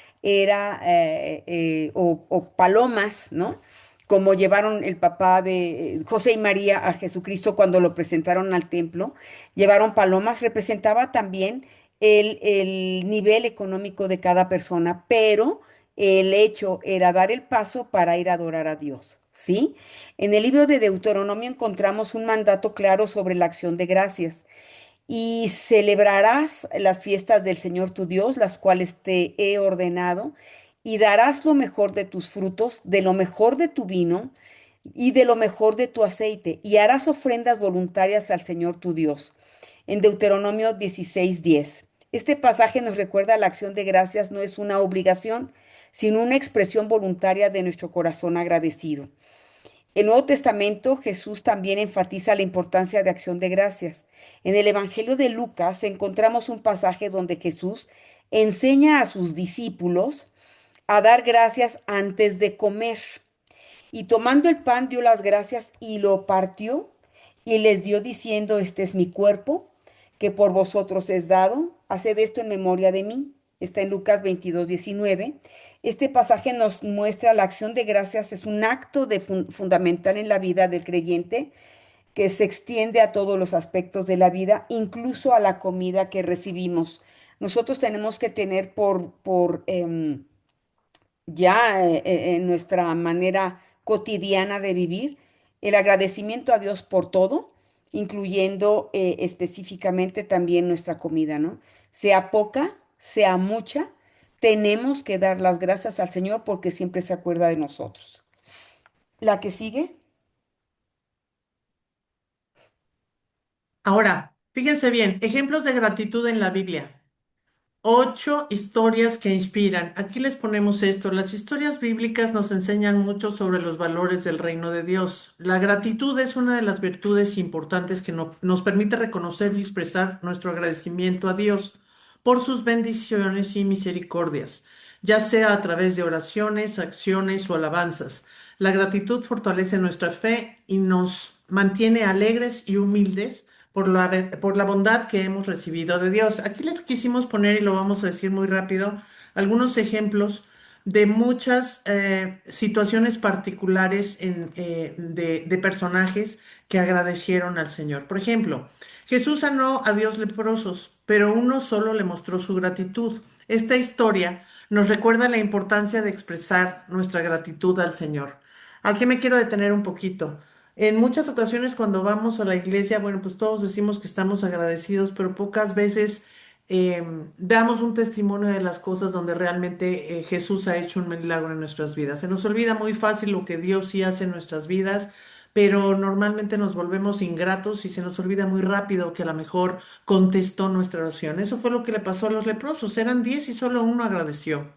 o palomas, ¿no? Como llevaron el papá de José y María a Jesucristo cuando lo presentaron al templo, llevaron palomas, representaba también el nivel económico de cada persona, pero el hecho era dar el paso para ir a adorar a Dios, ¿sí? En el libro de Deuteronomio encontramos un mandato claro sobre la acción de gracias y celebrarás las fiestas del Señor tu Dios, las cuales te he ordenado, y darás lo mejor de tus frutos, de lo mejor de tu vino y de lo mejor de tu aceite, y harás ofrendas voluntarias al Señor tu Dios. En Deuteronomio 16:10. Este pasaje nos recuerda la acción de gracias no es una obligación, sino una expresión voluntaria de nuestro corazón agradecido. El Nuevo Testamento, Jesús también enfatiza la importancia de acción de gracias. En el Evangelio de Lucas encontramos un pasaje donde Jesús enseña a sus discípulos a dar gracias antes de comer. Y tomando el pan dio las gracias y lo partió y les dio diciendo, este es mi cuerpo, que por vosotros es dado, haced esto en memoria de mí. Está en Lucas 22:19. Este pasaje nos muestra la acción de gracias es un acto fundamental en la vida del creyente que se extiende a todos los aspectos de la vida, incluso a la comida que recibimos. Nosotros tenemos que tener en nuestra manera cotidiana de vivir, el agradecimiento a Dios por todo, incluyendo específicamente también nuestra comida, ¿no? Sea poca, sea mucha, tenemos que dar las gracias al Señor porque siempre se acuerda de nosotros. La que sigue. Ahora, fíjense bien, ejemplos de gratitud en la Biblia. 8 historias que inspiran. Aquí les ponemos esto. Las historias bíblicas nos enseñan mucho sobre los valores del reino de Dios. La gratitud es una de las virtudes importantes que nos permite reconocer y expresar nuestro agradecimiento a Dios por sus bendiciones y misericordias, ya sea a través de oraciones, acciones o alabanzas. La gratitud fortalece nuestra fe y nos mantiene alegres y humildes por la bondad que hemos recibido de Dios. Aquí les quisimos poner, y lo vamos a decir muy rápido, algunos ejemplos de muchas situaciones particulares de personajes que agradecieron al Señor. Por ejemplo, Jesús sanó a 10 leprosos, pero uno solo le mostró su gratitud. Esta historia nos recuerda la importancia de expresar nuestra gratitud al Señor. Aquí me quiero detener un poquito. En muchas ocasiones cuando vamos a la iglesia, bueno, pues todos decimos que estamos agradecidos, pero pocas veces damos un testimonio de las cosas donde realmente Jesús ha hecho un milagro en nuestras vidas. Se nos olvida muy fácil lo que Dios sí hace en nuestras vidas, pero normalmente nos volvemos ingratos y se nos olvida muy rápido que a lo mejor contestó nuestra oración. Eso fue lo que le pasó a los leprosos. Eran 10 y solo uno agradeció.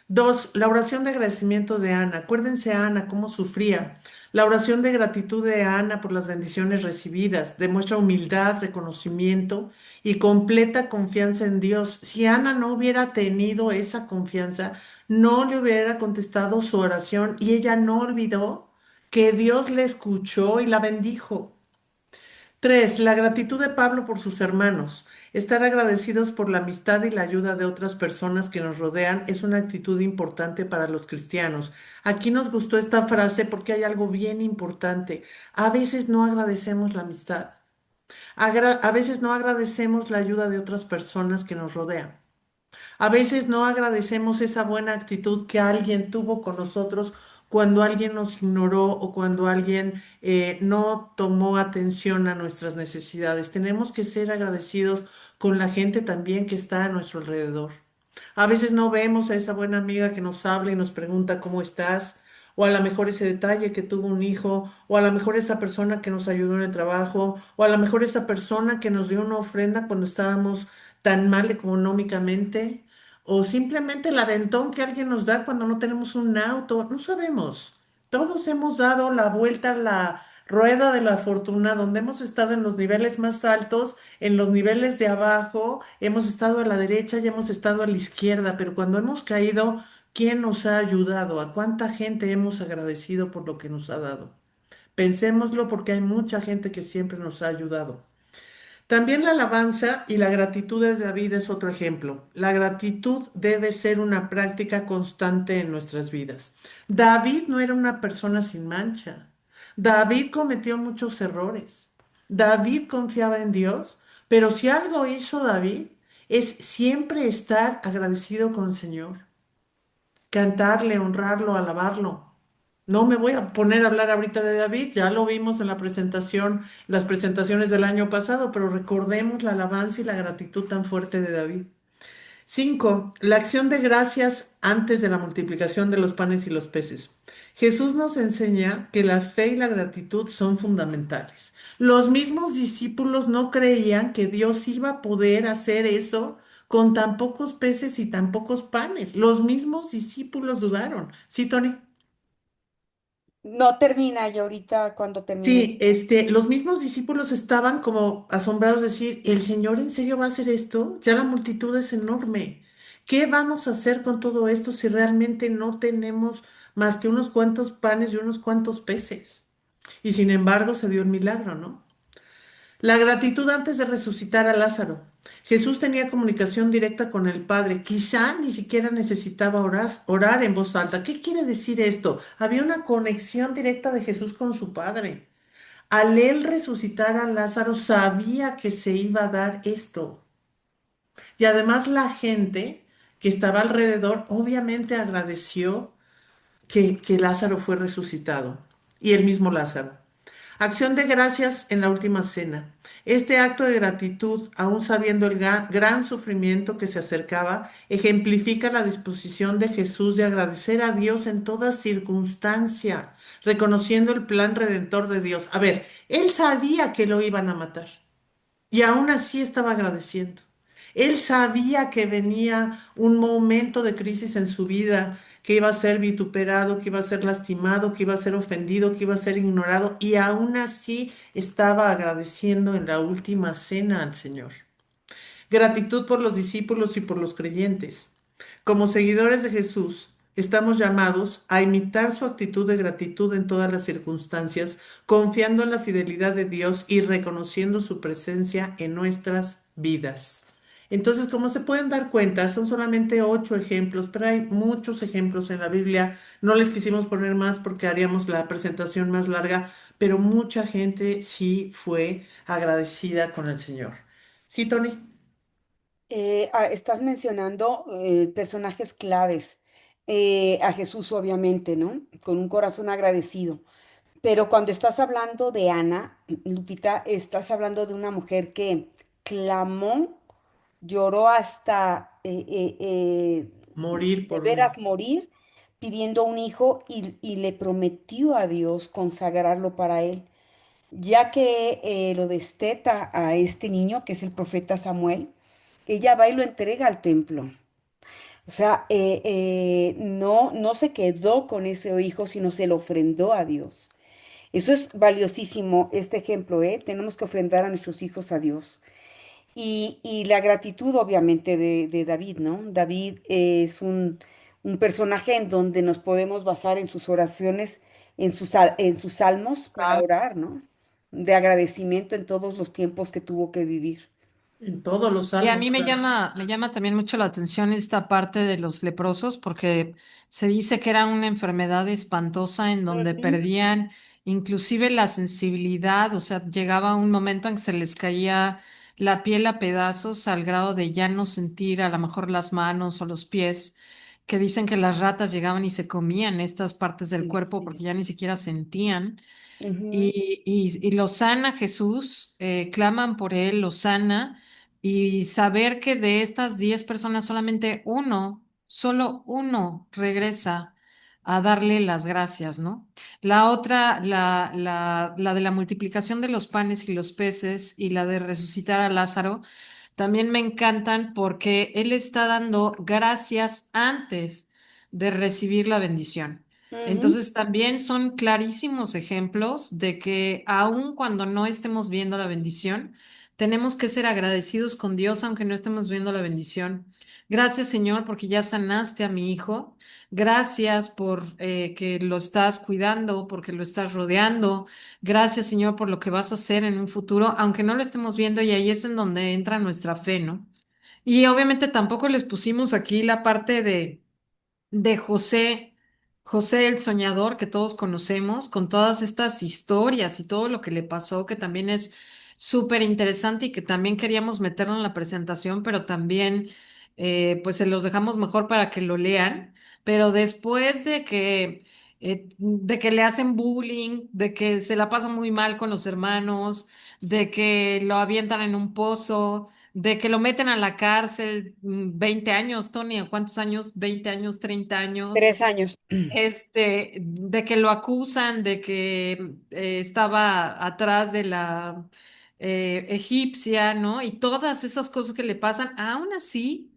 Dos, la oración de agradecimiento de Ana. Acuérdense a Ana cómo sufría. La oración de gratitud de Ana por las bendiciones recibidas demuestra humildad, reconocimiento y completa confianza en Dios. Si Ana no hubiera tenido esa confianza, no le hubiera contestado su oración y ella no olvidó que Dios le escuchó y la bendijo. Tres, la gratitud de Pablo por sus hermanos. Estar agradecidos por la amistad y la ayuda de otras personas que nos rodean es una actitud importante para los cristianos. Aquí nos gustó esta frase porque hay algo bien importante. A veces no agradecemos la amistad. A veces no agradecemos la ayuda de otras personas que nos rodean. A veces no agradecemos esa buena actitud que alguien tuvo con nosotros cuando alguien nos ignoró o cuando alguien no tomó atención a nuestras necesidades. Tenemos que ser agradecidos con la gente también que está a nuestro alrededor. A veces no vemos a esa buena amiga que nos habla y nos pregunta cómo estás, o a lo mejor ese detalle que tuvo un hijo, o a lo mejor esa persona que nos ayudó en el trabajo, o a lo mejor esa persona que nos dio una ofrenda cuando estábamos tan mal económicamente, o simplemente el aventón que alguien nos da cuando no tenemos un auto, no sabemos. Todos hemos dado la vuelta a la rueda de la fortuna, donde hemos estado en los niveles más altos, en los niveles de abajo, hemos estado a la derecha y hemos estado a la izquierda, pero cuando hemos caído, ¿quién nos ha ayudado? ¿A cuánta gente hemos agradecido por lo que nos ha dado? Pensémoslo porque hay mucha gente que siempre nos ha ayudado. También la alabanza y la gratitud de David es otro ejemplo. La gratitud debe ser una práctica constante en nuestras vidas. David no era una persona sin mancha. David cometió muchos errores. David confiaba en Dios, pero si algo hizo David es siempre estar agradecido con el Señor, cantarle, honrarlo, alabarlo. No me voy a poner a hablar ahorita de David, ya lo vimos en la presentación, las presentaciones del año pasado, pero recordemos la alabanza y la gratitud tan fuerte de David. 5. La acción de gracias antes de la multiplicación de los panes y los peces. Jesús nos enseña que la fe y la gratitud son fundamentales. Los mismos discípulos no creían que Dios iba a poder hacer eso con tan pocos peces y tan pocos panes. Los mismos discípulos dudaron. ¿Sí, Tony? No termina, y ahorita cuando termines. Sí, los mismos discípulos estaban como asombrados de decir, ¿el Señor en serio va a hacer esto? Ya la multitud es enorme. ¿Qué vamos a hacer con todo esto si realmente no tenemos más que unos cuantos panes y unos cuantos peces? Y sin embargo se dio el milagro, ¿no? La gratitud antes de resucitar a Lázaro. Jesús tenía comunicación directa con el Padre. Quizá ni siquiera necesitaba orar en voz alta. ¿Qué quiere decir esto? Había una conexión directa de Jesús con su Padre. Al él resucitar a Lázaro, sabía que se iba a dar esto. Y además la gente que estaba alrededor obviamente agradeció que Lázaro fue resucitado. Y el mismo Lázaro. Acción de gracias en la última cena. Este acto de gratitud, aun sabiendo el gran sufrimiento que se acercaba, ejemplifica la disposición de Jesús de agradecer a Dios en toda circunstancia, reconociendo el plan redentor de Dios. A ver, él sabía que lo iban a matar y aún así estaba agradeciendo. Él sabía que venía un momento de crisis en su vida, que iba a ser vituperado, que iba a ser lastimado, que iba a ser ofendido, que iba a ser ignorado, y aún así estaba agradeciendo en la última cena al Señor. Gratitud por los discípulos y por los creyentes. Como seguidores de Jesús, estamos llamados a imitar su actitud de gratitud en todas las circunstancias, confiando en la fidelidad de Dios y reconociendo su presencia en nuestras vidas. Entonces, como se pueden dar cuenta, son solamente 8 ejemplos, pero hay muchos ejemplos en la Biblia. No les quisimos poner más porque haríamos la presentación más larga, pero mucha gente sí fue agradecida con el Señor. Sí, Tony. Estás mencionando personajes claves. A Jesús, obviamente, ¿no? Con un corazón agradecido. Pero cuando estás hablando de Ana, Lupita, estás hablando de una mujer que clamó, lloró hasta Morir de por un veras hijo. morir, pidiendo un hijo y le prometió a Dios consagrarlo para él, ya que lo desteta a este niño, que es el profeta Samuel. Ella va y lo entrega al templo. O sea, no se quedó con ese hijo, sino se lo ofrendó a Dios. Eso es valiosísimo, este ejemplo, ¿eh? Tenemos que ofrendar a nuestros hijos a Dios. Y la gratitud, obviamente, de David, ¿no? David es un personaje en donde nos podemos basar en sus oraciones, en sus salmos para orar, ¿no? De agradecimiento en todos los tiempos que tuvo que vivir. En todos los Y a salmos, mí claro. me llama también mucho la atención esta parte de los leprosos, porque se dice que era una enfermedad espantosa en donde Ujú, perdían inclusive la sensibilidad, o sea, llegaba un momento en que se les caía la piel a pedazos al grado de ya no sentir a lo mejor las manos o los pies, que dicen que las ratas llegaban y se comían estas partes del cuerpo porque ya ni imagínate. siquiera sentían. Ujú, Y lo sana Jesús, claman por él, lo sana, y saber que de estas 10 personas solamente uno, solo uno regresa a darle las gracias, ¿no? La otra, la de la multiplicación de los panes y los peces y la de resucitar a Lázaro, también me encantan porque él está dando gracias antes de recibir la bendición. ujú, Entonces también son clarísimos ejemplos de que aun cuando no estemos viendo la bendición, tenemos que ser agradecidos con Dios aunque no estemos viendo la bendición. Gracias, Señor, porque ya sanaste a mi hijo. Gracias por que lo estás cuidando, porque lo estás rodeando. Gracias, Señor, por lo que vas a hacer en un futuro, aunque no lo estemos viendo, y ahí es en donde entra nuestra fe, ¿no? Y obviamente tampoco les pusimos aquí la parte de José, José el soñador que todos conocemos, con todas estas historias y todo lo que le pasó, que también es súper interesante y que también queríamos meterlo en la presentación, pero también pues se los dejamos mejor para que lo lean. Pero después de que de que le hacen bullying, de que se la pasa muy mal con los hermanos, de que lo avientan en un pozo, de que lo meten a la cárcel 20 años, Tony, ¿a cuántos años? 20 años, 30 años. 3 años. De que lo acusan de que estaba atrás de la egipcia, ¿no? Y todas esas cosas que le pasan, aún así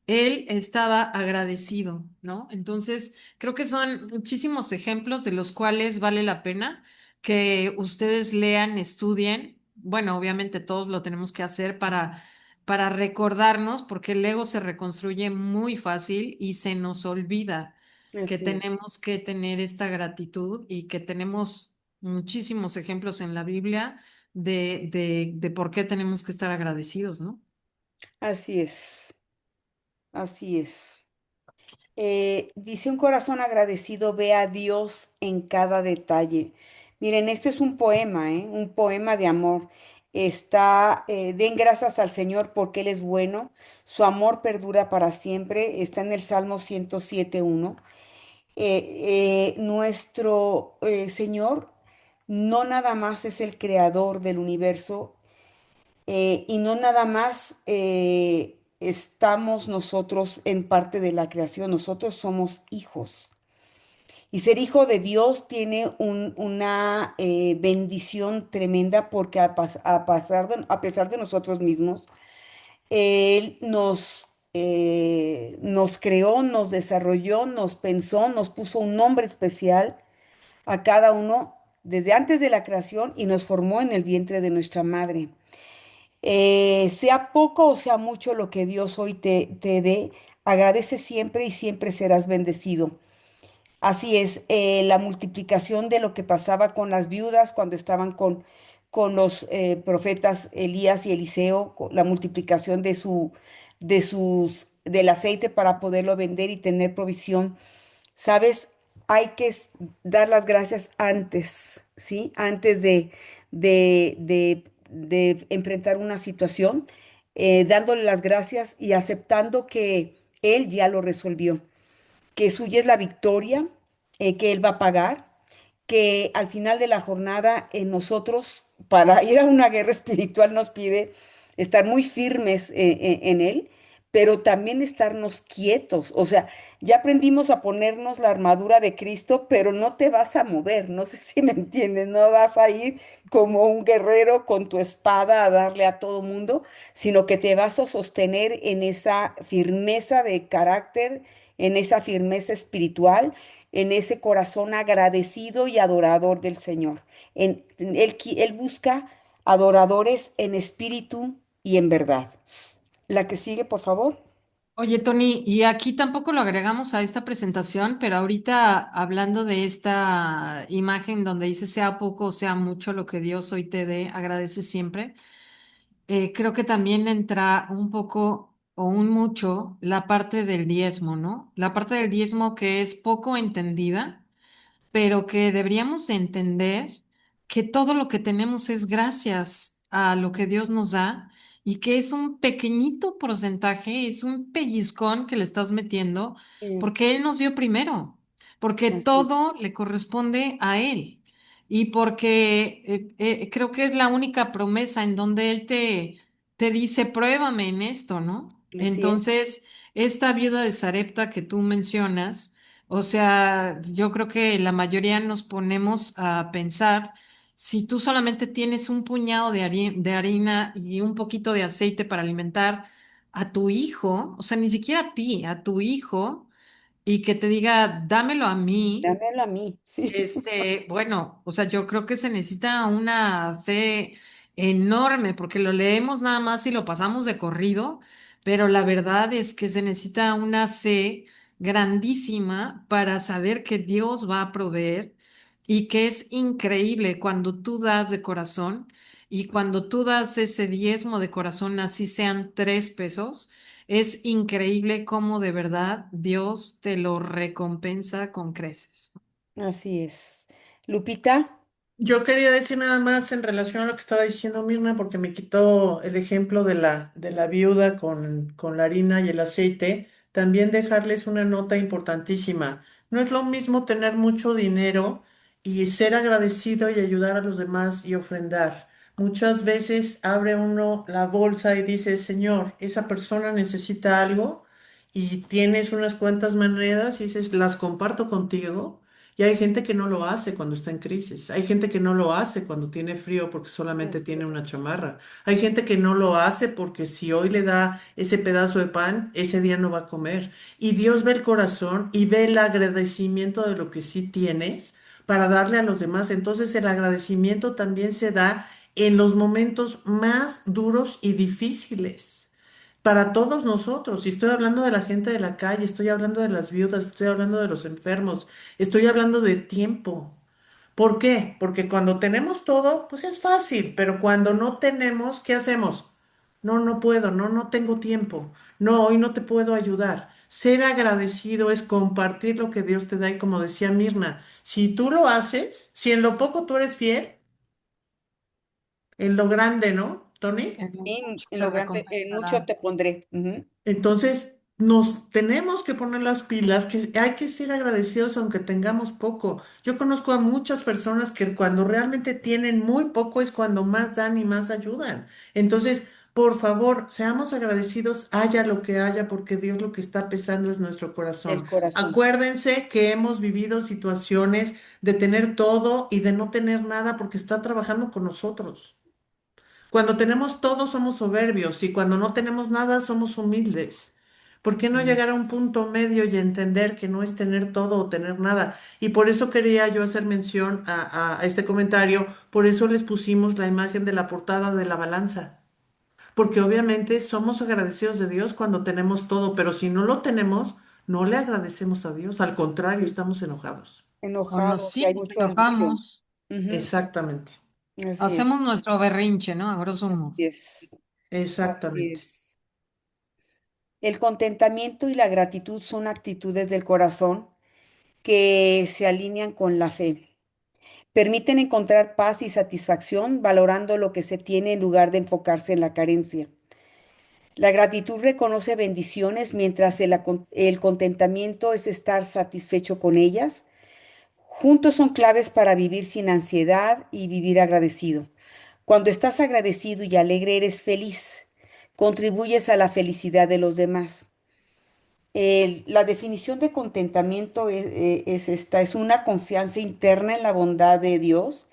él estaba agradecido, ¿no? Entonces, creo que son muchísimos ejemplos de los cuales vale la pena que ustedes lean, estudien. Bueno, obviamente todos lo tenemos que hacer para recordarnos, porque el ego se reconstruye muy fácil y se nos olvida que Así es. tenemos que tener esta gratitud y que tenemos muchísimos ejemplos en la Biblia de por qué tenemos que estar agradecidos, ¿no? Así es. Así es. Dice un corazón agradecido, ve a Dios en cada detalle. Miren, este es un poema, ¿eh? Un poema de amor. Den gracias al Señor porque Él es bueno, su amor perdura para siempre. Está en el Salmo 107:1. Nuestro Señor no nada más es el creador del universo, y no nada más estamos nosotros en parte de la creación, nosotros somos hijos. Y ser hijo de Dios tiene una bendición tremenda porque a pesar de nosotros mismos, Él nos creó, nos desarrolló, nos pensó, nos puso un nombre especial a cada uno desde antes de la creación y nos formó en el vientre de nuestra madre. Sea poco o sea mucho lo que Dios hoy te dé, agradece siempre y siempre serás bendecido. Así es, la multiplicación de lo que pasaba con las viudas cuando estaban con los profetas Elías y Eliseo, la multiplicación del aceite para poderlo vender y tener provisión. ¿Sabes? Hay que dar las gracias antes, ¿sí? Antes de enfrentar una situación, dándole las gracias y aceptando que Él ya lo resolvió, que suya es la victoria, que Él va a pagar, que al final de la jornada nosotros, para ir a una guerra espiritual, nos pide estar muy firmes en Él, pero también estarnos quietos. O sea, ya aprendimos a ponernos la armadura de Cristo, pero no te vas a mover, no sé si me entiendes, no vas a ir como un guerrero con tu espada a darle a todo mundo, sino que te vas a sostener en esa firmeza de carácter, en esa firmeza espiritual, en ese corazón agradecido y adorador del Señor. Él busca adoradores en espíritu y en verdad. La que sigue, por favor. Oye, Tony, y aquí tampoco lo agregamos a esta presentación, pero ahorita hablando de esta imagen donde dice sea poco o sea mucho lo que Dios hoy te dé, agradece siempre, creo que también entra un poco o un mucho la parte del diezmo, ¿no? La parte del diezmo que es poco entendida pero que deberíamos de entender que todo lo que tenemos es gracias a lo que Dios nos da y que es un pequeñito porcentaje, es un pellizcón que le estás metiendo porque Él nos dio primero, porque Así es. todo le corresponde a Él y porque creo que es la única promesa en donde Él te dice, pruébame en esto, ¿no? Así es. Entonces, esta viuda de Sarepta que tú mencionas, o sea, yo creo que la mayoría nos ponemos a pensar, si tú solamente tienes un puñado de harina y un poquito de aceite para alimentar a tu hijo, o sea, ni siquiera a ti, a tu hijo, y que te diga, dámelo a mí. Dámelo a mí. Sí. Bueno, o sea, yo creo que se necesita una fe enorme porque lo leemos nada más y lo pasamos de corrido, pero la verdad es que se necesita una fe grandísima para saber que Dios va a proveer y que es increíble cuando tú das de corazón y cuando tú das ese diezmo de corazón, así sean 3 pesos, es increíble cómo de verdad Dios te lo recompensa con creces. Así es. Lupita. Yo quería decir nada más en relación a lo que estaba diciendo Mirna, porque me quitó el ejemplo de la viuda con la harina y el aceite. También dejarles una nota importantísima. No es lo mismo tener mucho dinero y ser agradecido y ayudar a los demás y ofrendar. Muchas veces abre uno la bolsa y dice, Señor, esa persona necesita algo y tienes unas cuantas monedas y dices, las comparto contigo. Y hay gente que no lo hace cuando está en crisis. Hay gente que no lo hace cuando tiene frío porque solamente tiene una chamarra. Hay gente que no lo hace porque si hoy le da ese pedazo de pan, ese día no va a comer. Y Dios ve el corazón y ve el agradecimiento de lo que sí tienes para darle a los demás. Entonces el agradecimiento también se da en los momentos más duros y difíciles para todos nosotros. Y estoy hablando de la gente de la calle, estoy hablando de las viudas, estoy hablando de los enfermos, estoy hablando de tiempo. ¿Por qué? Porque cuando tenemos todo, pues es fácil, pero cuando no tenemos, ¿qué hacemos? No, no puedo, no, no tengo tiempo. No, hoy no te puedo ayudar. Ser agradecido es compartir lo que Dios te da y como decía Mirna, si tú lo haces, si en lo poco tú eres fiel, en lo grande, ¿no, Tony? En lo Y mucho en te lo grande, en mucho recompensará. te pondré. Ujú. Entonces, nos tenemos que poner las pilas, que hay que ser agradecidos aunque tengamos poco. Yo conozco a muchas personas que cuando realmente tienen muy poco es cuando más dan y más ayudan. Entonces, por favor, seamos agradecidos, haya lo que haya, porque Dios lo que está pesando es nuestro El corazón. corazón. Acuérdense que hemos vivido situaciones de tener todo y de no tener nada porque está trabajando con nosotros. Cuando tenemos todo somos soberbios y cuando no tenemos nada somos humildes. ¿Por qué no Mm. llegar a un punto medio y entender que no es tener todo o tener nada? Y por eso quería yo hacer mención a este comentario, por eso les pusimos la imagen de la portada de la balanza, porque obviamente somos agradecidos de Dios cuando tenemos todo, pero si no lo tenemos, no le agradecemos a Dios, al contrario, estamos enojados. O nos, Enojados y sí, hay nos mucho orgullo. enojamos, Ujú. Exactamente, Así es, hacemos nuestro berrinche, ¿no? A grosso modo. así es, así exactamente. es. El contentamiento y la gratitud son actitudes del corazón que se alinean con la fe. Permiten encontrar paz y satisfacción valorando lo que se tiene en lugar de enfocarse en la carencia. La gratitud reconoce bendiciones mientras el contentamiento es estar satisfecho con ellas. Juntos son claves para vivir sin ansiedad y vivir agradecido. Cuando estás agradecido y alegre, eres feliz. Contribuyes a la felicidad de los demás. La definición de contentamiento es esta, es una confianza interna en la bondad de Dios,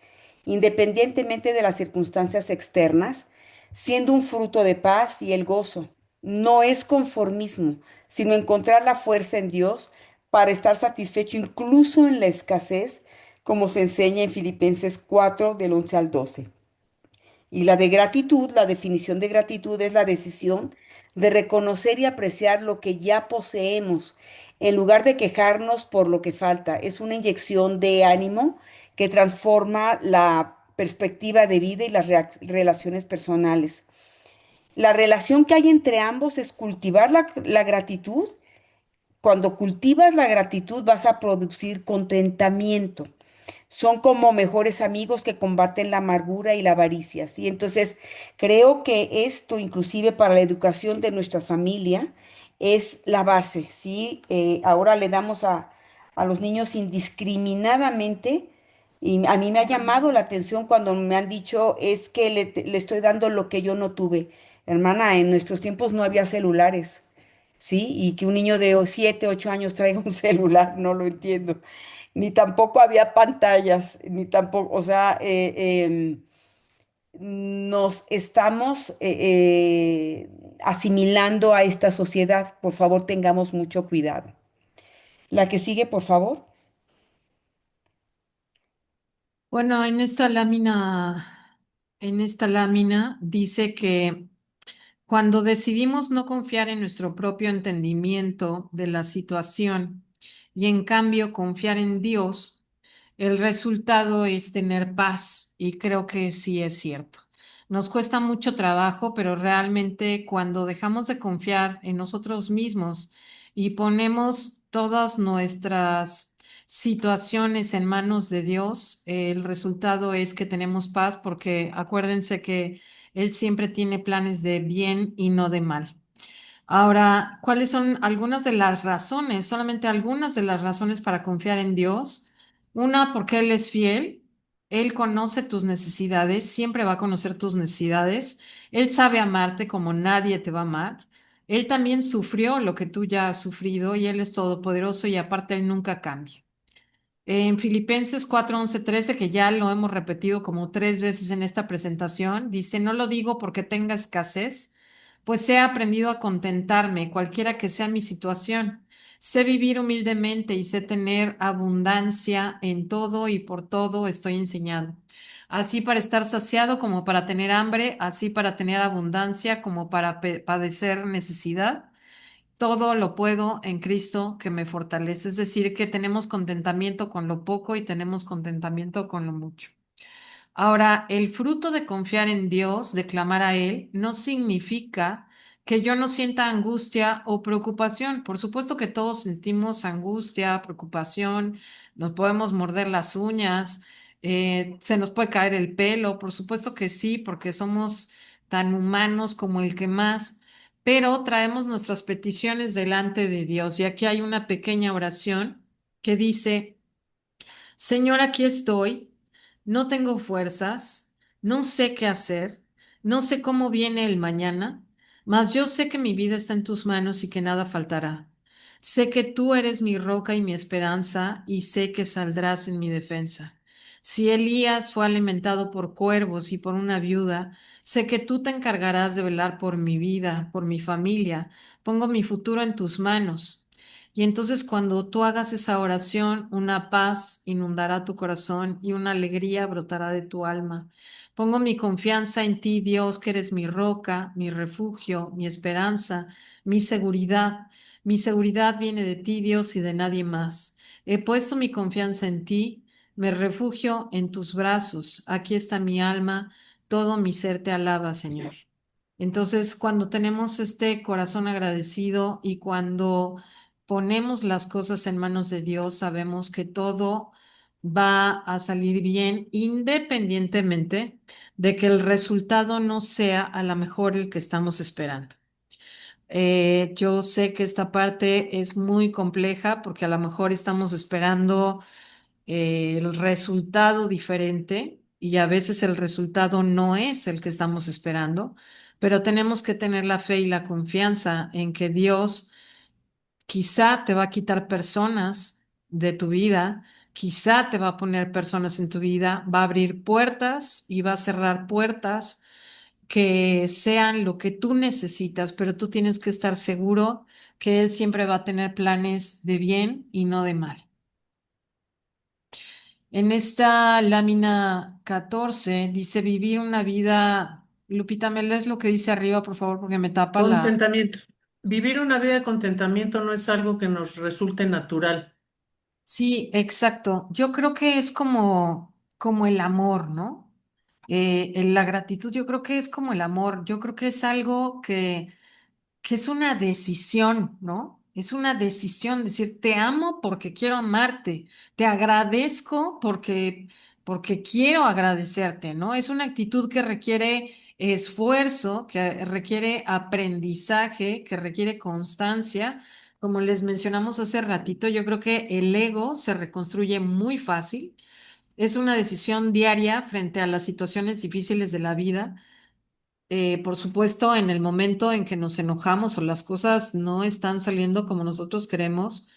independientemente de las circunstancias externas, siendo un fruto de paz y el gozo. No es conformismo, sino encontrar la fuerza en Dios para estar satisfecho incluso en la escasez, como se enseña en Filipenses 4 del 11 al 12. Y la de gratitud, la definición de gratitud es la decisión de reconocer y apreciar lo que ya poseemos, en lugar de quejarnos por lo que falta. Es una inyección de ánimo que transforma la perspectiva de vida y las relaciones personales. La relación que hay entre ambos es cultivar la gratitud. Cuando cultivas la gratitud vas a producir contentamiento. Son como mejores amigos que combaten la amargura y la avaricia, ¿sí? Entonces, creo que esto, inclusive para la educación de nuestra familia, es la base, ¿sí? Ahora le damos a los niños indiscriminadamente, y a mí me ha llamado la atención cuando me han dicho, es que le estoy dando lo que yo no tuve. Hermana, en nuestros tiempos no había celulares, ¿sí? Y que un niño de 7, 8 años traiga un celular, no lo entiendo. Ni tampoco había pantallas, ni tampoco, o sea, nos estamos asimilando a esta sociedad. Por favor, tengamos mucho cuidado. La que sigue, por favor. Bueno, en esta lámina dice que cuando decidimos no confiar en nuestro propio entendimiento de la situación y en cambio confiar en Dios, el resultado es tener paz y creo que sí es cierto. Nos cuesta mucho trabajo, pero realmente cuando dejamos de confiar en nosotros mismos y ponemos todas nuestras situaciones en manos de Dios, el resultado es que tenemos paz porque acuérdense que Él siempre tiene planes de bien y no de mal. Ahora, ¿cuáles son algunas de las razones? Solamente algunas de las razones para confiar en Dios. Una, porque Él es fiel. Él conoce tus necesidades, siempre va a conocer tus necesidades. Él sabe amarte como nadie te va a amar. Él también sufrió lo que tú ya has sufrido y Él es todopoderoso y aparte Él nunca cambia. En Filipenses 4, 11, 13, que ya lo hemos repetido como 3 veces en esta presentación, dice, no lo digo porque tenga escasez, pues he aprendido a contentarme, cualquiera que sea mi situación. Sé vivir humildemente y sé tener abundancia en todo y por todo estoy enseñado. Así para estar saciado como para tener hambre, así para tener abundancia como para padecer necesidad. Todo lo puedo en Cristo que me fortalece. Es decir, que tenemos contentamiento con lo poco y tenemos contentamiento con lo mucho. Ahora, el fruto de confiar en Dios, de clamar a Él, no significa que yo no sienta angustia o preocupación. Por supuesto que todos sentimos angustia, preocupación, nos podemos morder las uñas, se nos puede caer el pelo, por supuesto que sí, porque somos tan humanos como el que más, pero traemos nuestras peticiones delante de Dios. Y aquí hay una pequeña oración que dice, Señor, aquí estoy, no tengo fuerzas, no sé qué hacer, no sé cómo viene el mañana, mas yo sé que mi vida está en tus manos y que nada faltará. Sé que tú eres mi roca y mi esperanza y sé que saldrás en mi defensa. Si Elías fue alimentado por cuervos y por una viuda, sé que tú te encargarás de velar por mi vida, por mi familia. Pongo mi futuro en tus manos. Y entonces cuando tú hagas esa oración, una paz inundará tu corazón y una alegría brotará de tu alma. Pongo mi confianza en ti, Dios, que eres mi roca, mi refugio, mi esperanza, mi seguridad. Mi seguridad viene de ti, Dios, y de nadie más. He puesto mi confianza en ti, me refugio en tus brazos. Aquí está mi alma, todo mi ser te alaba, Señor. Entonces, cuando tenemos este corazón agradecido y cuando ponemos las cosas en manos de Dios, sabemos que todo va a salir bien independientemente de que el resultado no sea a lo mejor el que estamos esperando. Yo sé que esta parte es muy compleja porque a lo mejor estamos esperando el resultado diferente y a veces el resultado no es el que estamos esperando, pero tenemos que tener la fe y la confianza en que Dios quizá te va a quitar personas de tu vida, quizá te va a poner personas en tu vida, va a abrir puertas y va a cerrar puertas que sean lo que tú necesitas, pero tú tienes que estar seguro que Él siempre va a tener planes de bien y no de mal. En esta lámina 14 dice vivir una vida. Lupita, ¿me lees lo que dice arriba, por favor? Porque me tapa la. Contentamiento. Vivir una vida de contentamiento no es algo que nos resulte natural. Sí, exacto. Yo creo que es como el amor, ¿no? La gratitud, yo creo que es como el amor. Yo creo que es algo que es una decisión, ¿no? Es una decisión, decir, te amo porque quiero amarte, te agradezco porque quiero agradecerte, ¿no? Es una actitud que requiere esfuerzo, que requiere aprendizaje, que requiere constancia. Como les mencionamos hace ratito, yo creo que el ego se reconstruye muy fácil. Es una decisión diaria frente a las situaciones difíciles de la vida. Por supuesto, en el momento en que nos enojamos o las cosas no están saliendo como nosotros queremos,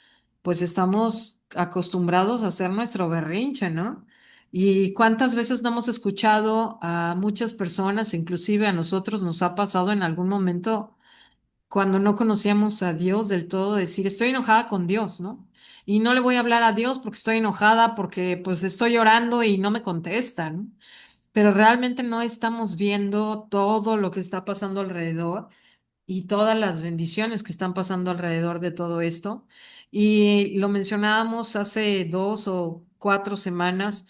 pues estamos acostumbrados a hacer nuestro berrinche, ¿no? Y cuántas veces no hemos escuchado a muchas personas, inclusive a nosotros nos ha pasado en algún momento cuando no conocíamos a Dios del todo, decir, estoy enojada con Dios, ¿no? Y no le voy a hablar a Dios porque estoy enojada, porque pues estoy orando y no me contesta, ¿no? Pero realmente no estamos viendo todo lo que está pasando alrededor y todas las bendiciones que están pasando alrededor de todo esto. Y lo mencionábamos hace 2 o 4 semanas,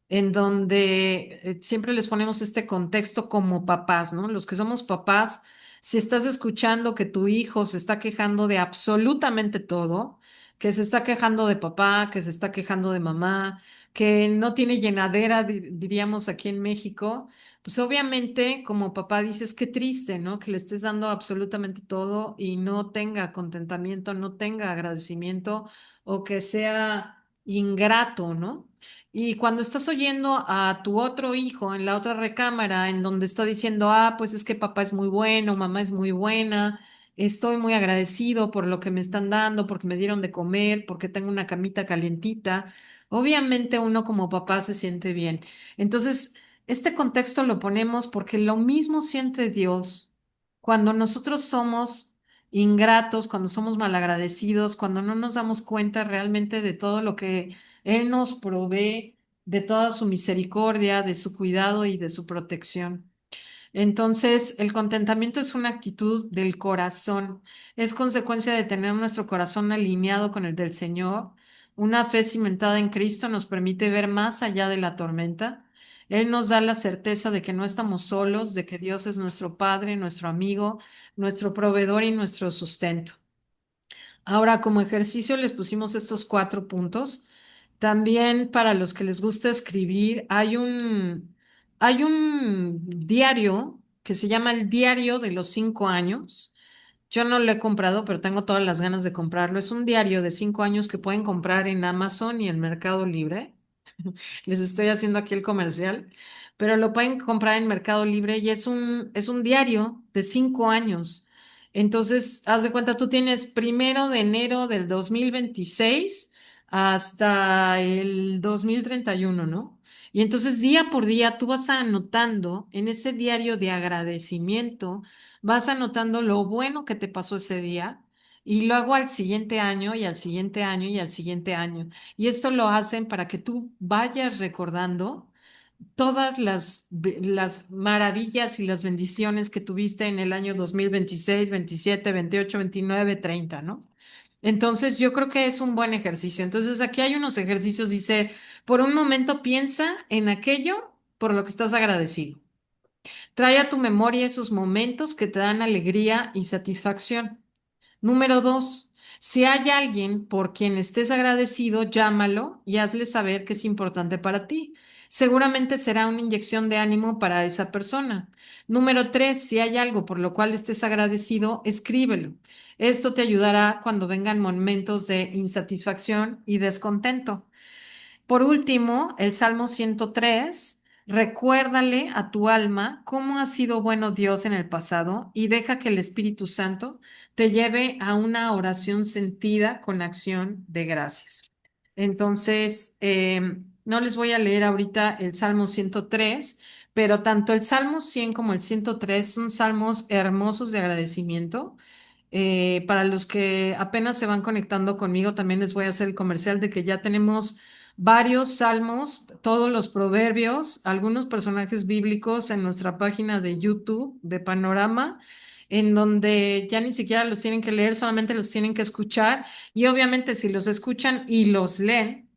en donde siempre les ponemos este contexto como papás, ¿no? Los que somos papás, si estás escuchando que tu hijo se está quejando de absolutamente todo, que se está quejando de papá, que se está quejando de mamá, que no tiene llenadera, diríamos aquí en México, pues obviamente como papá dices, qué triste, ¿no? Que le estés dando absolutamente todo y no tenga contentamiento, no tenga agradecimiento o que sea ingrato, ¿no? Y cuando estás oyendo a tu otro hijo en la otra recámara, en donde está diciendo, ah, pues es que papá es muy bueno, mamá es muy buena, estoy muy agradecido por lo que me están dando, porque me dieron de comer, porque tengo una camita calientita, obviamente uno como papá se siente bien. Entonces, este contexto lo ponemos porque lo mismo siente Dios cuando nosotros somos ingratos, cuando somos malagradecidos, cuando no nos damos cuenta realmente de todo lo que Él nos provee, de toda su misericordia, de su cuidado y de su protección. Entonces, el contentamiento es una actitud del corazón, es consecuencia de tener nuestro corazón alineado con el del Señor. Una fe cimentada en Cristo nos permite ver más allá de la tormenta. Él nos da la certeza de que no estamos solos, de que Dios es nuestro Padre, nuestro amigo, nuestro proveedor y nuestro sustento. Ahora, como ejercicio, les pusimos estos 4 puntos. También para los que les gusta escribir, hay un diario que se llama el Diario de los 5 años. Yo no lo he comprado, pero tengo todas las ganas de comprarlo. Es un diario de 5 años que pueden comprar en Amazon y en Mercado Libre. Les estoy haciendo aquí el comercial, pero lo pueden comprar en Mercado Libre y es un diario de 5 años. Entonces, haz de cuenta, tú tienes 1 de enero del 2026 hasta el 2031, ¿no? Y entonces día por día tú vas anotando en ese diario de agradecimiento, vas anotando lo bueno que te pasó ese día y luego al siguiente año y al siguiente año y al siguiente año. Y esto lo hacen para que tú vayas recordando todas las maravillas y las bendiciones que tuviste en el año 2026, 27, 28, 29, 30, ¿no? Entonces, yo creo que es un buen ejercicio. Entonces, aquí hay unos ejercicios, dice, por un momento piensa en aquello por lo que estás agradecido. Trae a tu memoria esos momentos que te dan alegría y satisfacción. Número 2, si hay alguien por quien estés agradecido, llámalo y hazle saber que es importante para ti. Seguramente será una inyección de ánimo para esa persona. Número 3, si hay algo por lo cual estés agradecido, escríbelo. Esto te ayudará cuando vengan momentos de insatisfacción y descontento. Por último, el Salmo 103, recuérdale a tu alma cómo ha sido bueno Dios en el pasado y deja que el Espíritu Santo te lleve a una oración sentida con acción de gracias. Entonces, no les voy a leer ahorita el Salmo 103, pero tanto el Salmo 100 como el 103 son salmos hermosos de agradecimiento. Para los que apenas se van conectando conmigo, también les voy a hacer el comercial de que ya tenemos varios salmos, todos los proverbios, algunos personajes bíblicos en nuestra página de YouTube de Panorama, en donde ya ni siquiera los tienen que leer, solamente los tienen que escuchar. Y obviamente si los escuchan y los leen,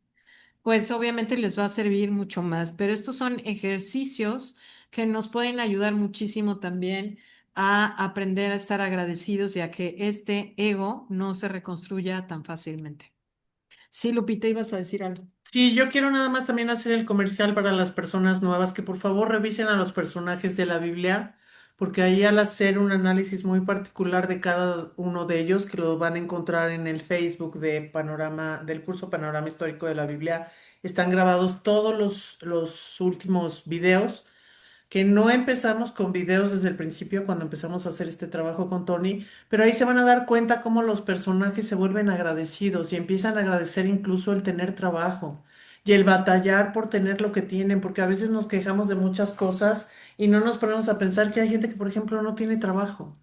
pues obviamente les va a servir mucho más. Pero estos son ejercicios que nos pueden ayudar muchísimo también a aprender a estar agradecidos y a que este ego no se reconstruya tan fácilmente. Sí, Lupita, ibas a decir algo. Sí, yo quiero nada más también hacer el comercial para las personas nuevas que por favor revisen a los personajes de la Biblia, porque ahí al hacer un análisis muy particular de cada uno de ellos, que lo van a encontrar en el Facebook de Panorama, del curso Panorama Histórico de la Biblia, están grabados todos los últimos videos que no empezamos con videos desde el principio cuando empezamos a hacer este trabajo con Tony, pero ahí se van a dar cuenta cómo los personajes se vuelven agradecidos y empiezan a agradecer incluso el tener trabajo y el batallar por tener lo que tienen, porque a veces nos quejamos de muchas cosas y no nos ponemos a pensar que hay gente que, por ejemplo, no tiene trabajo.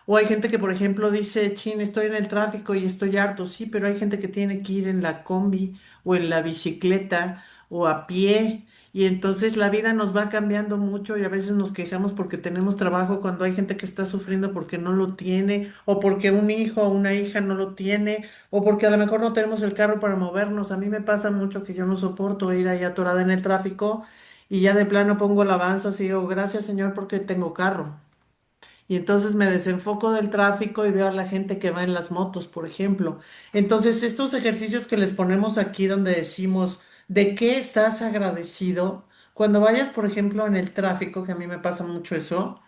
O hay gente que, por ejemplo, dice, chin, estoy en el tráfico y estoy harto. Sí, pero hay gente que tiene que ir en la combi o en la bicicleta o a pie. Y entonces la vida nos va cambiando mucho y a veces nos quejamos porque tenemos trabajo cuando hay gente que está sufriendo porque no lo tiene, o porque un hijo o una hija no lo tiene, o porque a lo mejor no tenemos el carro para movernos. A mí me pasa mucho que yo no soporto ir ahí atorada en el tráfico y ya de plano pongo alabanzas y digo, gracias Señor porque tengo carro. Y entonces me desenfoco del tráfico y veo a la gente que va en las motos, por ejemplo. Entonces, estos ejercicios que les ponemos aquí donde decimos, ¿de qué estás agradecido? Cuando vayas, por ejemplo, en el tráfico, que a mí me pasa mucho eso,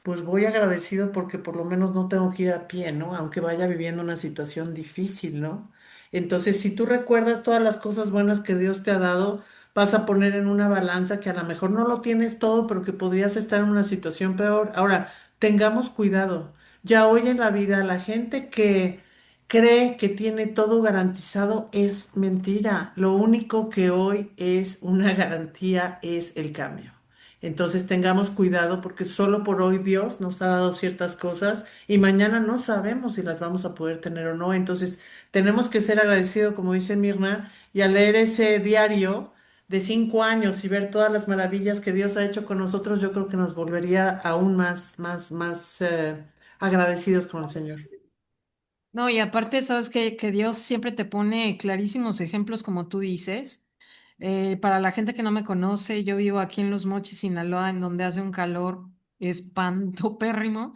pues voy agradecido porque por lo menos no tengo que ir a pie, ¿no? Aunque vaya viviendo una situación difícil, ¿no? Entonces, si tú recuerdas todas las cosas buenas que Dios te ha dado, vas a poner en una balanza que a lo mejor no lo tienes todo, pero que podrías estar en una situación peor. Ahora, tengamos cuidado. Ya hoy en la vida la gente que cree que tiene todo garantizado es mentira. Lo único que hoy es una garantía es el cambio. Entonces tengamos cuidado porque solo por hoy Dios nos ha dado ciertas cosas y mañana no sabemos si las vamos a poder tener o no. Entonces tenemos que ser agradecidos, como dice Mirna, y al leer ese diario de 5 años y ver todas las maravillas que Dios ha hecho con nosotros, yo creo que nos volvería aún más agradecidos con el Señor. No, y aparte, sabes que Dios siempre te pone clarísimos ejemplos, como tú dices. Para la gente que no me conoce, yo vivo aquí en Los Mochis, Sinaloa, en donde hace un calor espantopérrimo,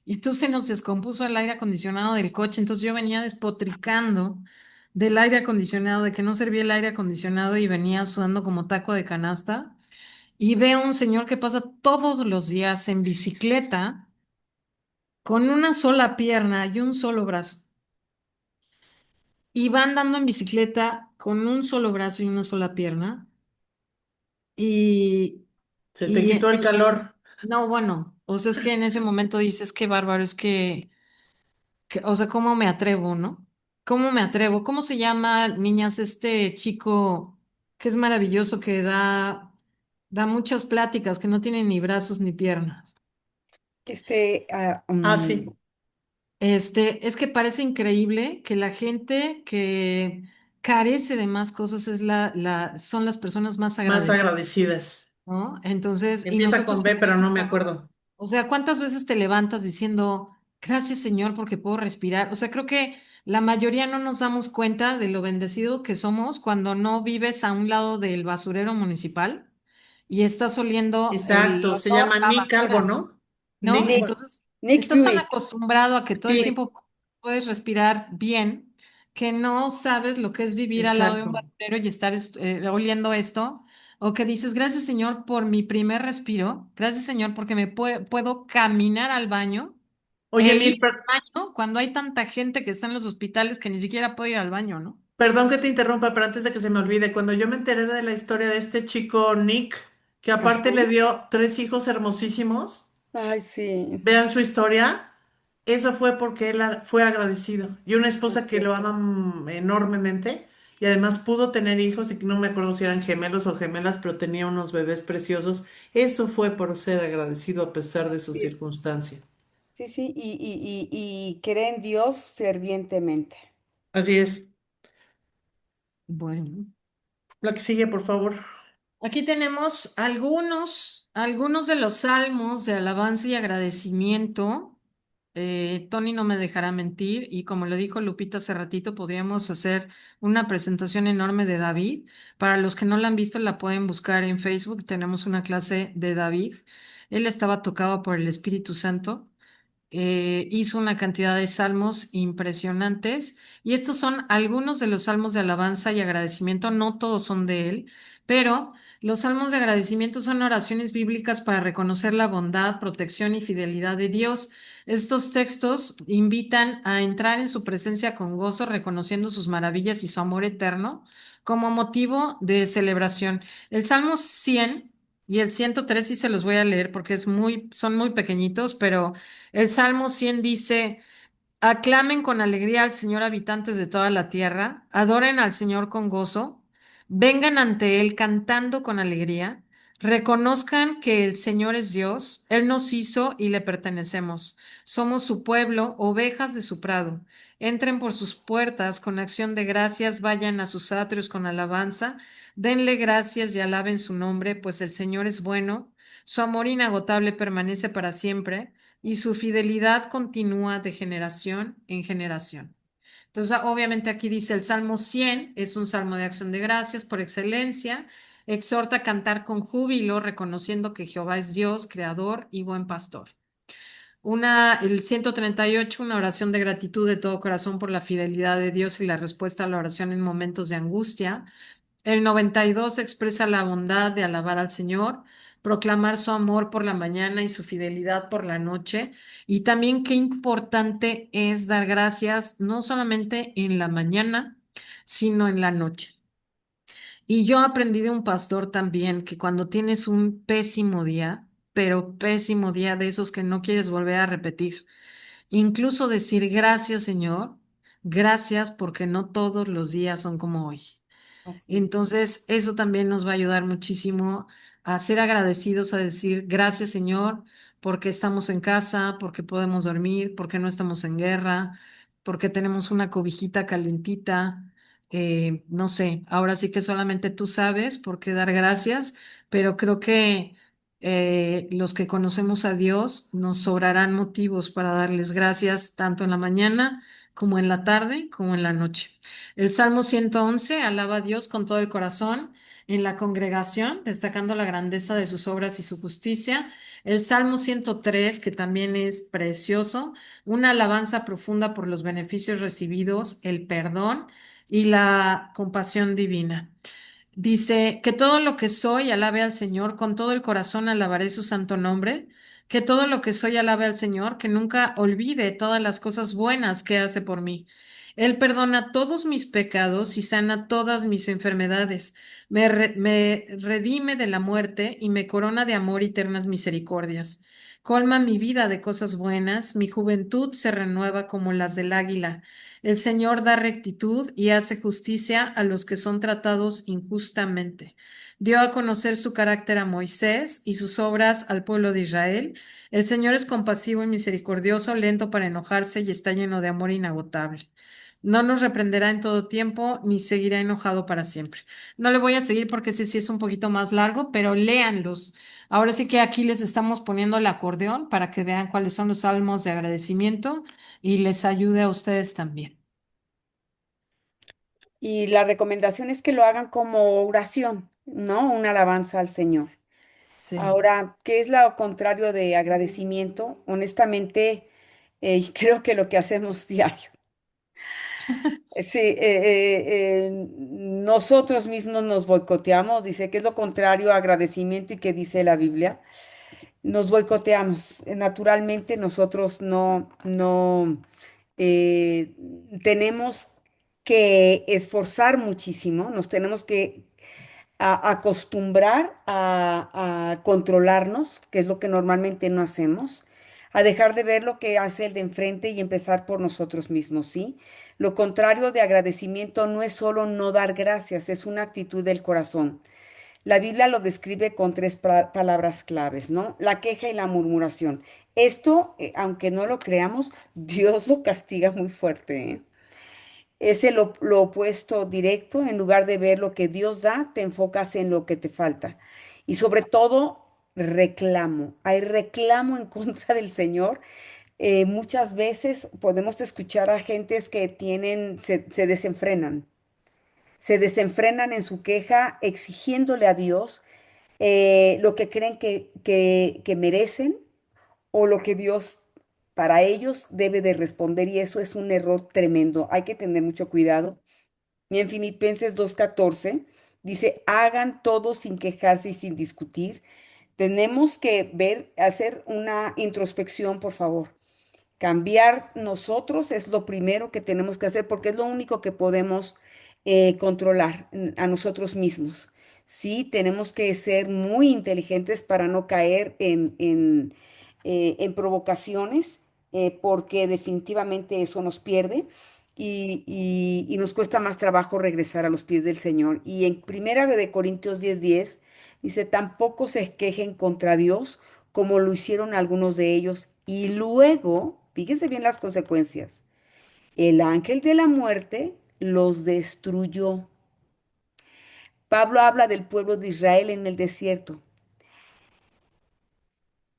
y tú se nos descompuso el aire acondicionado del coche, entonces yo venía despotricando del aire acondicionado, de que no servía el aire acondicionado y venía sudando como taco de canasta, y veo un señor que pasa todos los días en bicicleta con una sola pierna y un solo brazo y va andando en bicicleta con un solo brazo y una sola pierna. Y, Se te y quitó el calor. no, bueno, o sea, es que en ese momento dices, qué bárbaro, es o sea, ¿cómo me atrevo, no? ¿Cómo me atrevo? ¿Cómo se llama, niñas, este chico que es maravilloso, que da muchas pláticas, que no tiene ni brazos ni piernas? Que esté, Ah, sí, Es que parece increíble que la gente que carece de más cosas son las personas más más agradecidas, agradecidas. ¿no? Entonces, y Empieza nosotros con que B, pero no tenemos me todos, acuerdo. o sea, ¿cuántas veces te levantas diciendo, gracias Señor porque puedo respirar? O sea, creo que la mayoría no nos damos cuenta de lo bendecido que somos cuando no vives a un lado del basurero municipal y estás oliendo el Exacto, se olor llama a Nick algo, basura. ¿no? ¿No? Nick, Nick, Entonces, Nick estás tan Buick. acostumbrado a que todo el sí, tiempo puedes respirar bien que no sabes lo que es vivir al lado de un exacto. basurero y estar oliendo esto, o que dices, gracias Señor por mi primer respiro, gracias Señor porque puedo caminar al baño, Oye, el Mir, ir al baño cuando hay tanta gente que está en los hospitales que ni siquiera puede ir al baño, ¿no? perdón que te interrumpa, pero antes de que se me olvide, cuando yo me enteré de la historia de este chico Nick, que aparte le Ajá. dio 3 hijos hermosísimos, Ay, sí. vean su historia, eso fue porque él fue agradecido. Y una esposa Así que lo es. ama enormemente y además pudo tener hijos y que no me acuerdo si eran gemelos o gemelas, pero tenía unos bebés preciosos. Eso fue por ser agradecido a pesar de su Sí, circunstancia. sí, sí, y cree en Dios fervientemente. Así es. Bueno. La que sigue, por favor. Aquí tenemos algunos de los salmos de alabanza y agradecimiento. Tony no me dejará mentir y como lo dijo Lupita hace ratito, podríamos hacer una presentación enorme de David. Para los que no la han visto, la pueden buscar en Facebook. Tenemos una clase de David. Él estaba tocado por el Espíritu Santo, hizo una cantidad de salmos impresionantes y estos son algunos de los salmos de alabanza y agradecimiento, no todos son de él, pero los salmos de agradecimiento son oraciones bíblicas para reconocer la bondad, protección y fidelidad de Dios. Estos textos invitan a entrar en su presencia con gozo, reconociendo sus maravillas y su amor eterno como motivo de celebración. El Salmo 100 y el 103 sí se los voy a leer porque son muy pequeñitos, pero el Salmo 100 dice, aclamen con alegría al Señor habitantes de toda la tierra, adoren al Señor con gozo, vengan ante Él cantando con alegría, reconozcan que el Señor es Dios, Él nos hizo y le pertenecemos. Somos su pueblo, ovejas de su prado. Entren por sus puertas con acción de gracias, vayan a sus atrios con alabanza, denle gracias y alaben su nombre, pues el Señor es bueno, su amor inagotable permanece para siempre y su fidelidad continúa de generación en generación. Entonces, obviamente aquí dice el Salmo 100, es un salmo de acción de gracias por excelencia, exhorta a cantar con júbilo, reconociendo que Jehová es Dios, creador y buen pastor. El 138, una oración de gratitud de todo corazón por la fidelidad de Dios y la respuesta a la oración en momentos de angustia. El 92 expresa la bondad de alabar al Señor, proclamar su amor por la mañana y su fidelidad por la noche. Y también qué importante es dar gracias no solamente en la mañana, sino en la noche. Y yo aprendí de un pastor también que cuando tienes un pésimo día, pero pésimo día de esos que no quieres volver a repetir, incluso decir gracias, Señor, gracias porque no todos los días son como hoy. Así es. Entonces, eso también nos va a ayudar muchísimo a ser agradecidos, a decir gracias, Señor, porque estamos en casa, porque podemos dormir, porque no estamos en guerra, porque tenemos una cobijita calientita. No sé, ahora sí que solamente tú sabes por qué dar gracias, pero creo que los que conocemos a Dios nos sobrarán motivos para darles gracias tanto en la mañana como en la tarde, como en la noche. El Salmo 111 alaba a Dios con todo el corazón en la congregación, destacando la grandeza de sus obras y su justicia. El Salmo 103, que también es precioso, una alabanza profunda por los beneficios recibidos, el perdón y la compasión divina. Dice, que todo lo que soy alabe al Señor, con todo el corazón alabaré su santo nombre, que todo lo que soy alabe al Señor, que nunca olvide todas las cosas buenas que hace por mí. Él perdona todos mis pecados y sana todas mis enfermedades, me redime de la muerte y me corona de amor y eternas misericordias. Colma mi vida de cosas buenas, mi juventud se renueva como las del águila. El Señor da rectitud y hace justicia a los que son tratados injustamente. Dio a conocer su carácter a Moisés y sus obras al pueblo de Israel. El Señor es compasivo y misericordioso, lento para enojarse y está lleno de amor inagotable. No nos reprenderá en todo tiempo, ni seguirá enojado para siempre. No le voy a seguir porque ese sí es un poquito más largo, pero léanlos. Ahora sí que aquí les estamos poniendo el acordeón para que vean cuáles son los salmos de agradecimiento y les ayude a ustedes también. Y la recomendación es que lo hagan como oración, ¿no? Una alabanza al Señor. Sí. Ahora, ¿qué es lo contrario de agradecimiento? Honestamente, creo que lo que hacemos diario. Sí, nosotros mismos nos boicoteamos, dice que es lo contrario a agradecimiento y que dice la Biblia. Nos boicoteamos. Naturalmente nosotros no eh, tenemos que esforzar muchísimo, nos tenemos que acostumbrar a controlarnos, que es lo que normalmente no hacemos, a dejar de ver lo que hace el de enfrente y empezar por nosotros mismos, ¿sí? Lo contrario de agradecimiento no es solo no dar gracias, es una actitud del corazón. La Biblia lo describe con tres palabras claves, ¿no? La queja y la murmuración. Esto, aunque no lo creamos, Dios lo castiga muy fuerte, ¿eh? Es lo opuesto directo, en lugar de ver lo que Dios da, te enfocas en lo que te falta. Y sobre todo, reclamo. Hay reclamo en contra del Señor. Muchas veces podemos escuchar a gentes que se desenfrenan en su queja, exigiéndole a Dios lo que creen que merecen o lo que Dios para ellos debe de responder, y eso es un error tremendo. Hay que tener mucho cuidado. Y en Filipenses 2:14 dice, hagan todo sin quejarse y sin discutir. Tenemos que ver, hacer una introspección, por favor. Cambiar nosotros es lo primero que tenemos que hacer porque es lo único que podemos controlar a nosotros mismos. Sí, tenemos que ser muy inteligentes para no caer en provocaciones, porque definitivamente eso nos pierde y nos cuesta más trabajo regresar a los pies del Señor. Y en Primera de Corintios 10:10 dice, tampoco se quejen contra Dios como lo hicieron algunos de ellos. Y luego, fíjense bien las consecuencias, el ángel de la muerte los destruyó. Pablo habla del pueblo de Israel en el desierto.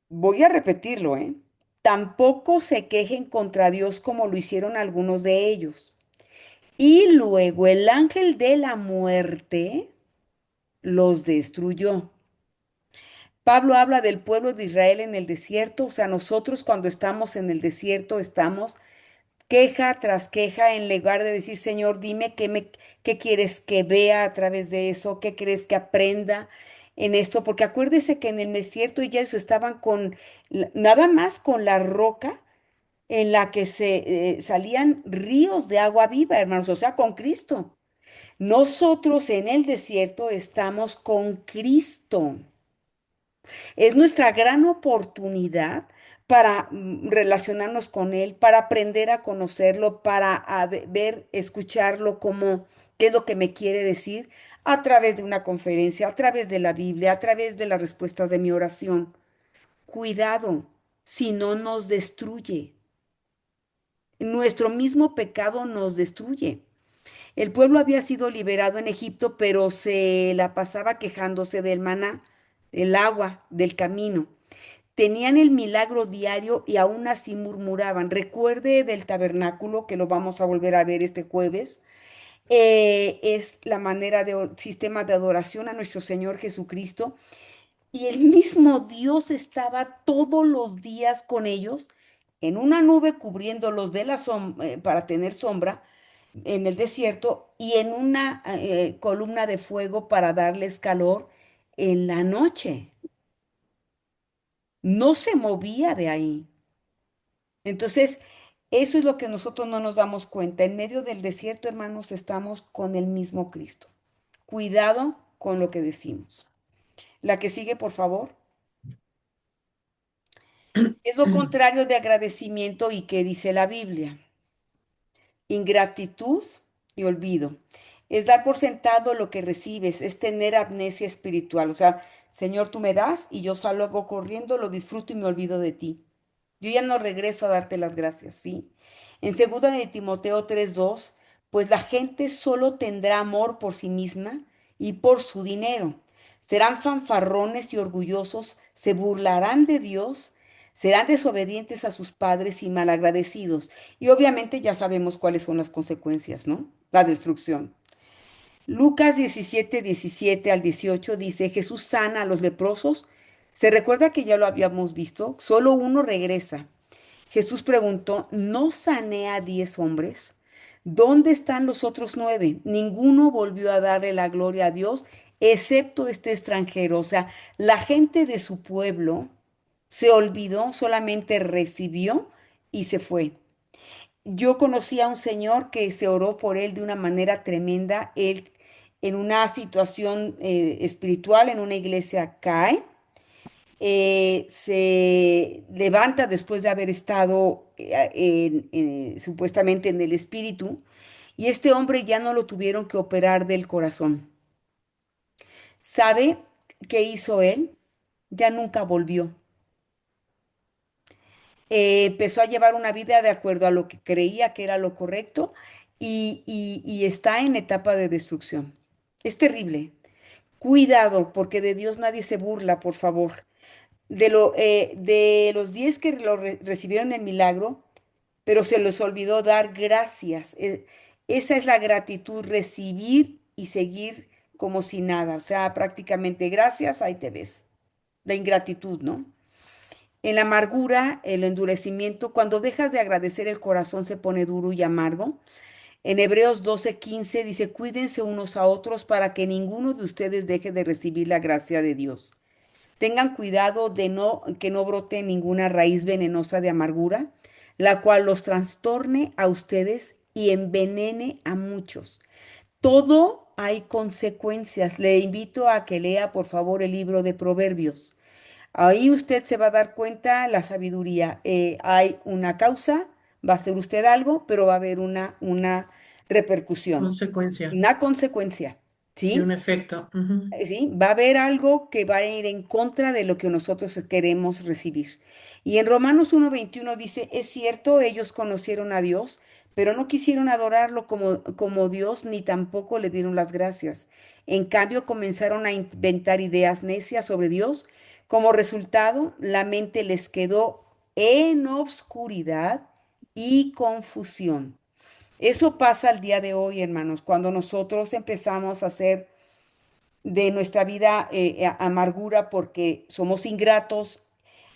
Voy a repetirlo, ¿eh? Tampoco se quejen contra Dios como lo hicieron algunos de ellos. Y luego el ángel de la muerte los destruyó. Pablo habla del pueblo de Israel en el desierto, o sea, nosotros cuando estamos en el desierto estamos queja tras queja en lugar de decir, Señor, dime qué quieres que vea a través de eso, qué quieres que aprenda en esto, porque acuérdese que en el desierto ellos estaban con nada más con la roca en la que se salían ríos de agua viva, hermanos, o sea, con Cristo. Nosotros en el desierto estamos con Cristo. Es nuestra gran oportunidad para relacionarnos con Él, para aprender a conocerlo, para ver, escucharlo como qué es lo que me quiere decir a través de una conferencia, a través de la Biblia, a través de las respuestas de mi oración. Cuidado, si no nos destruye. Nuestro mismo pecado nos destruye. El pueblo había sido liberado en Egipto, pero se la pasaba quejándose del maná, del agua, del camino. Tenían el milagro diario y aún así murmuraban. Recuerde del tabernáculo, que lo vamos a volver a ver este jueves. Es la manera de sistema de adoración a nuestro Señor Jesucristo. Y el mismo Dios estaba todos los días con ellos en una nube cubriéndolos de para tener sombra en el desierto y en una columna de fuego para darles calor en la noche. No se movía de ahí. Entonces, eso es lo que nosotros no nos damos cuenta. En medio del desierto, hermanos, estamos con el mismo Cristo. Cuidado con lo que decimos. La que sigue, por favor. Es lo contrario de agradecimiento y qué dice la Biblia. Ingratitud y olvido. Es dar por sentado lo que recibes, es tener amnesia espiritual. O sea, Señor, tú me das y yo salgo corriendo, lo disfruto y me olvido de ti. Yo ya no regreso a darte las gracias, ¿sí? En segunda de Timoteo 3:2, pues la gente solo tendrá amor por sí misma y por su dinero. Serán fanfarrones y orgullosos, se burlarán de Dios, serán desobedientes a sus padres y malagradecidos. Y obviamente ya sabemos cuáles son las consecuencias, ¿no? La destrucción. Lucas 17:17 al 18 dice, Jesús sana a los leprosos. Se recuerda que ya lo habíamos visto, solo uno regresa. Jesús preguntó, ¿no sané a 10 hombres? ¿Dónde están los otros 9? Ninguno volvió a darle la gloria a Dios, excepto este extranjero. O sea, la gente de su pueblo se olvidó, solamente recibió y se fue. Yo conocí a un señor que se oró por él de una manera tremenda. Él, en una situación espiritual, en una iglesia, cae, se levanta después de haber estado supuestamente en el espíritu, y este hombre ya no lo tuvieron que operar del corazón. ¿Sabe qué hizo él? Ya nunca volvió. Empezó a llevar una vida de acuerdo a lo que creía que era lo correcto y está en etapa de destrucción. Es terrible. Cuidado, porque de Dios nadie se burla, por favor. De los 10 que recibieron el milagro, pero se les olvidó dar gracias. Esa es la gratitud, recibir y seguir como si nada. O sea, prácticamente gracias, ahí te ves. La ingratitud, ¿no? En la amargura, el endurecimiento, cuando dejas de agradecer, el corazón se pone duro y amargo. En Hebreos 12:15 dice, cuídense unos a otros para que ninguno de ustedes deje de recibir la gracia de Dios. Tengan cuidado de que no brote ninguna raíz venenosa de amargura, la cual los trastorne a ustedes y envenene a muchos. Todo hay consecuencias. Le invito a que lea, por favor, el libro de Proverbios. Ahí usted se va a dar cuenta la sabiduría. Hay una causa, va a hacer usted algo, pero va a haber una repercusión, Consecuencia una consecuencia, y un ¿sí? efecto. Ujú. Sí, va a haber algo que va a ir en contra de lo que nosotros queremos recibir. Y en Romanos 1:21 dice, es cierto, ellos conocieron a Dios, pero no quisieron adorarlo como Dios, ni tampoco le dieron las gracias. En cambio, comenzaron a inventar ideas necias sobre Dios. Como resultado, la mente les quedó en obscuridad y confusión. Eso pasa al día de hoy, hermanos, cuando nosotros empezamos a hacer de nuestra vida amargura porque somos ingratos,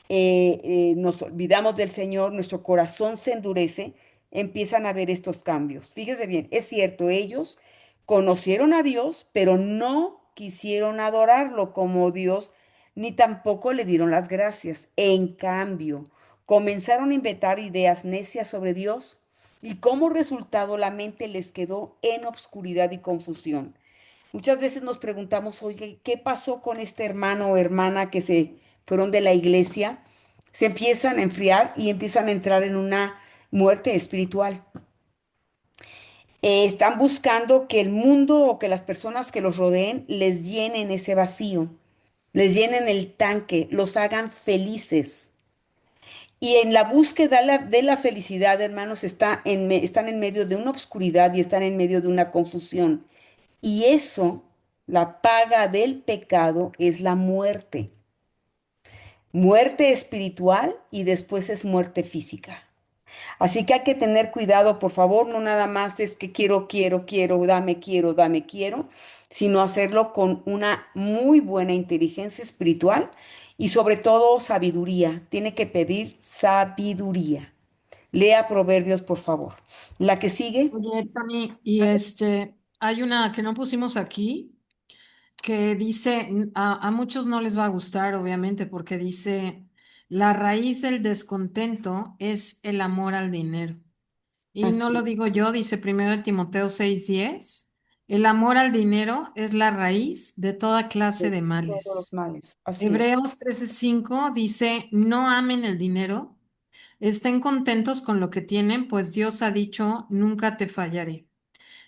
nos olvidamos del Señor, nuestro corazón se endurece, empiezan a haber estos cambios. Fíjese bien, es cierto, ellos conocieron a Dios, pero no quisieron adorarlo como Dios, ni tampoco le dieron las gracias. En cambio, comenzaron a inventar ideas necias sobre Dios y como resultado la mente les quedó en obscuridad y confusión. Muchas veces nos preguntamos, oye, ¿qué pasó con este hermano o hermana que se fueron de la iglesia? Se empiezan a enfriar y empiezan a entrar en una muerte espiritual. Están buscando que el mundo o que las personas que los rodeen les llenen ese vacío, les llenen el tanque, los hagan felices. Y en la búsqueda de la felicidad, hermanos, están en medio de una obscuridad y están en medio de una confusión. Y eso, la paga del pecado es la muerte. Muerte espiritual y después es muerte física. Así que hay que tener cuidado, por favor, no nada más es que dame, quiero, sino hacerlo con una muy buena inteligencia espiritual y sobre todo sabiduría. Tiene que pedir sabiduría. Lea Proverbios, por favor. La que sigue. Oye, Tami, y hay una que no pusimos aquí, que dice, a muchos no les va a gustar, obviamente, porque dice, la raíz del descontento es el amor al dinero. Y no lo Así, digo yo, dice primero de Timoteo 6:10, el amor al dinero es la raíz de toda clase de de todos los males. males. Así es. Hebreos 13:5 dice, no amen el dinero, estén contentos con lo que tienen, pues Dios ha dicho, nunca te fallaré.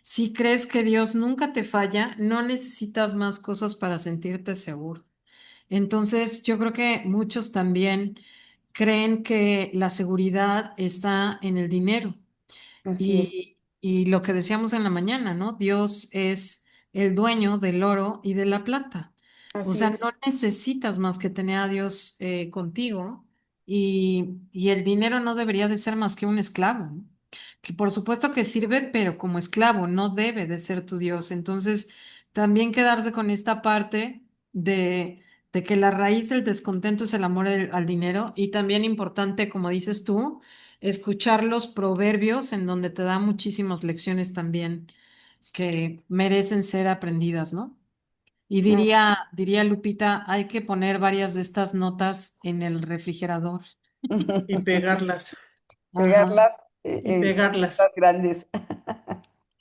Si crees que Dios nunca te falla, no necesitas más cosas para sentirte seguro. Entonces, yo creo que muchos también creen que la seguridad está en el dinero. Así es. Y lo que decíamos en la mañana, ¿no? Dios es el dueño del oro y de la plata. O Así sea, es. no necesitas más que tener a Dios contigo y el dinero no debería de ser más que un esclavo, ¿no? Que por supuesto que sirve, pero como esclavo, no debe de ser tu Dios. Entonces, también quedarse con esta parte de que la raíz del descontento es el amor al dinero y también importante, como dices tú, escuchar los proverbios en donde te da muchísimas lecciones también que merecen ser aprendidas, ¿no? Y Así diría Lupita, hay que poner varias de estas notas en el refrigerador. y pegarlas, Ajá, pegarlas y en letras pegarlas. grandes.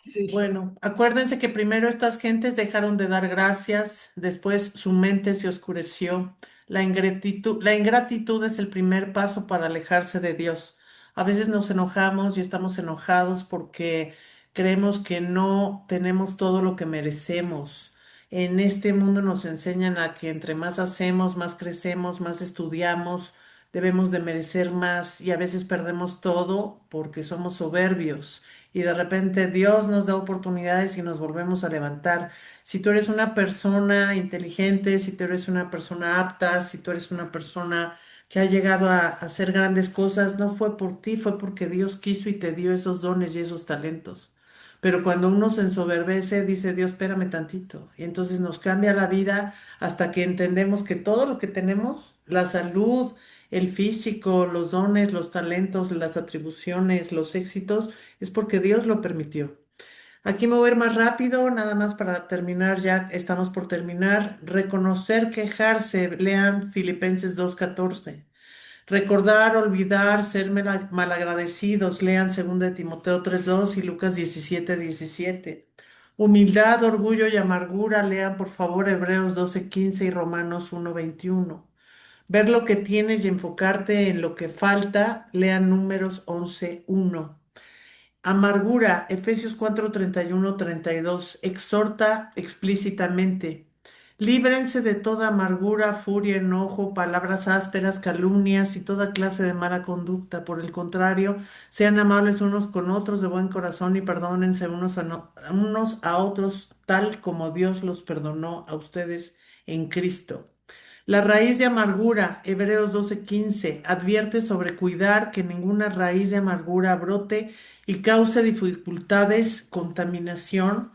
sí. Bueno, acuérdense que primero estas gentes dejaron de dar gracias, después su mente se oscureció. La ingratitud es el primer paso para alejarse de Dios. A veces nos enojamos y estamos enojados porque creemos que no tenemos todo lo que merecemos. En este mundo nos enseñan a que entre más hacemos, más crecemos, más estudiamos, debemos de merecer más y a veces perdemos todo porque somos soberbios y de repente Dios nos da oportunidades y nos volvemos a levantar. Si tú eres una persona inteligente, si tú eres una persona apta, si tú eres una persona que ha llegado a hacer grandes cosas, no fue por ti, fue porque Dios quiso y te dio esos dones y esos talentos. Pero cuando uno se ensoberbece, dice Dios, espérame tantito. Y entonces nos cambia la vida hasta que entendemos que todo lo que tenemos, la salud, el físico, los dones, los talentos, las atribuciones, los éxitos, es porque Dios lo permitió. Aquí me voy a ir más rápido, nada más para terminar, ya estamos por terminar. Reconocer, quejarse, lean Filipenses 2:14. Recordar, olvidar, ser malagradecidos, lean 2 de Timoteo 3:2 y Lucas 17:17. Humildad, orgullo y amargura, lean por favor Hebreos 12:15 y Romanos 1:21. Ver lo que tienes y enfocarte en lo que falta, lean Números 11:1. Amargura, Efesios 4:31-32, exhorta explícitamente. Líbrense de toda amargura, furia, enojo, palabras ásperas, calumnias y toda clase de mala conducta. Por el contrario, sean amables unos con otros de buen corazón y perdónense unos a otros, tal como Dios los perdonó a ustedes en Cristo. La raíz de amargura, Hebreos 12:15, advierte sobre cuidar que ninguna raíz de amargura brote y cause dificultades, contaminación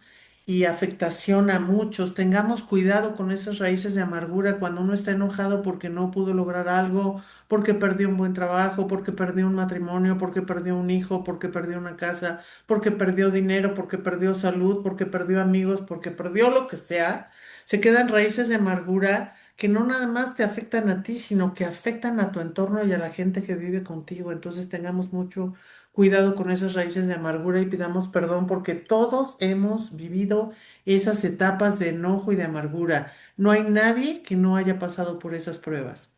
y afectación a muchos. Tengamos cuidado con esas raíces de amargura cuando uno está enojado porque no pudo lograr algo, porque perdió un buen trabajo, porque perdió un matrimonio, porque perdió un hijo, porque perdió una casa, porque perdió dinero, porque perdió salud, porque perdió amigos, porque perdió lo que sea. Se quedan raíces de amargura que no nada más te afectan a ti, sino que afectan a tu entorno y a la gente que vive contigo. Entonces tengamos mucho cuidado con esas raíces de amargura y pidamos perdón porque todos hemos vivido esas etapas de enojo y de amargura. No hay nadie que no haya pasado por esas pruebas.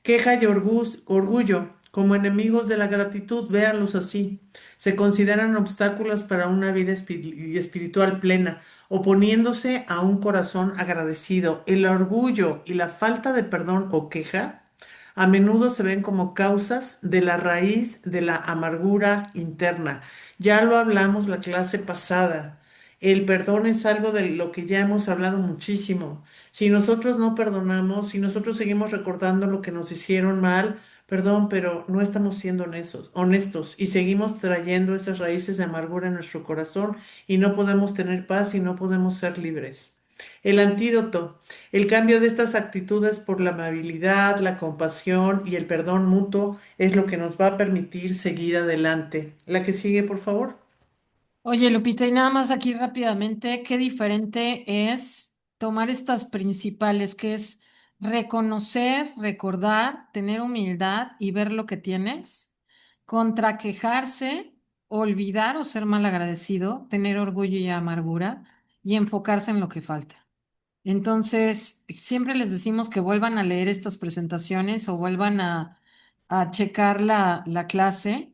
Queja y orgullo, como enemigos de la gratitud, véanlos así. Se consideran obstáculos para una vida espiritual plena, oponiéndose a un corazón agradecido. El orgullo y la falta de perdón o queja a menudo se ven como causas de la raíz de la amargura interna. Ya lo hablamos la clase pasada. El perdón es algo de lo que ya hemos hablado muchísimo. Si nosotros no perdonamos, si nosotros seguimos recordando lo que nos hicieron mal, perdón, pero no estamos siendo honestos y seguimos trayendo esas raíces de amargura en nuestro corazón y no podemos tener paz y no podemos ser libres. El antídoto, el cambio de estas actitudes por la amabilidad, la compasión y el perdón mutuo es lo que nos va a permitir seguir adelante. La que sigue, por favor. Oye, Lupita, y nada más aquí rápidamente, qué diferente es tomar estas principales, que es reconocer, recordar, tener humildad y ver lo que tienes, contra quejarse, olvidar o ser mal agradecido, tener orgullo y amargura y enfocarse en lo que falta. Entonces, siempre les decimos que vuelvan a leer estas presentaciones o vuelvan a checar la clase,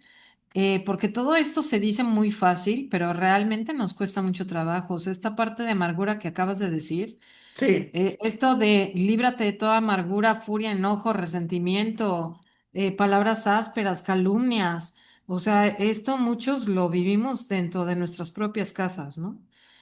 porque todo esto se dice muy fácil, pero realmente nos cuesta mucho trabajo. O sea, esta parte de amargura que acabas de decir, Sí. esto de líbrate de toda amargura, furia, enojo, resentimiento, palabras ásperas, calumnias. O sea, esto muchos lo vivimos dentro de nuestras propias casas, ¿no?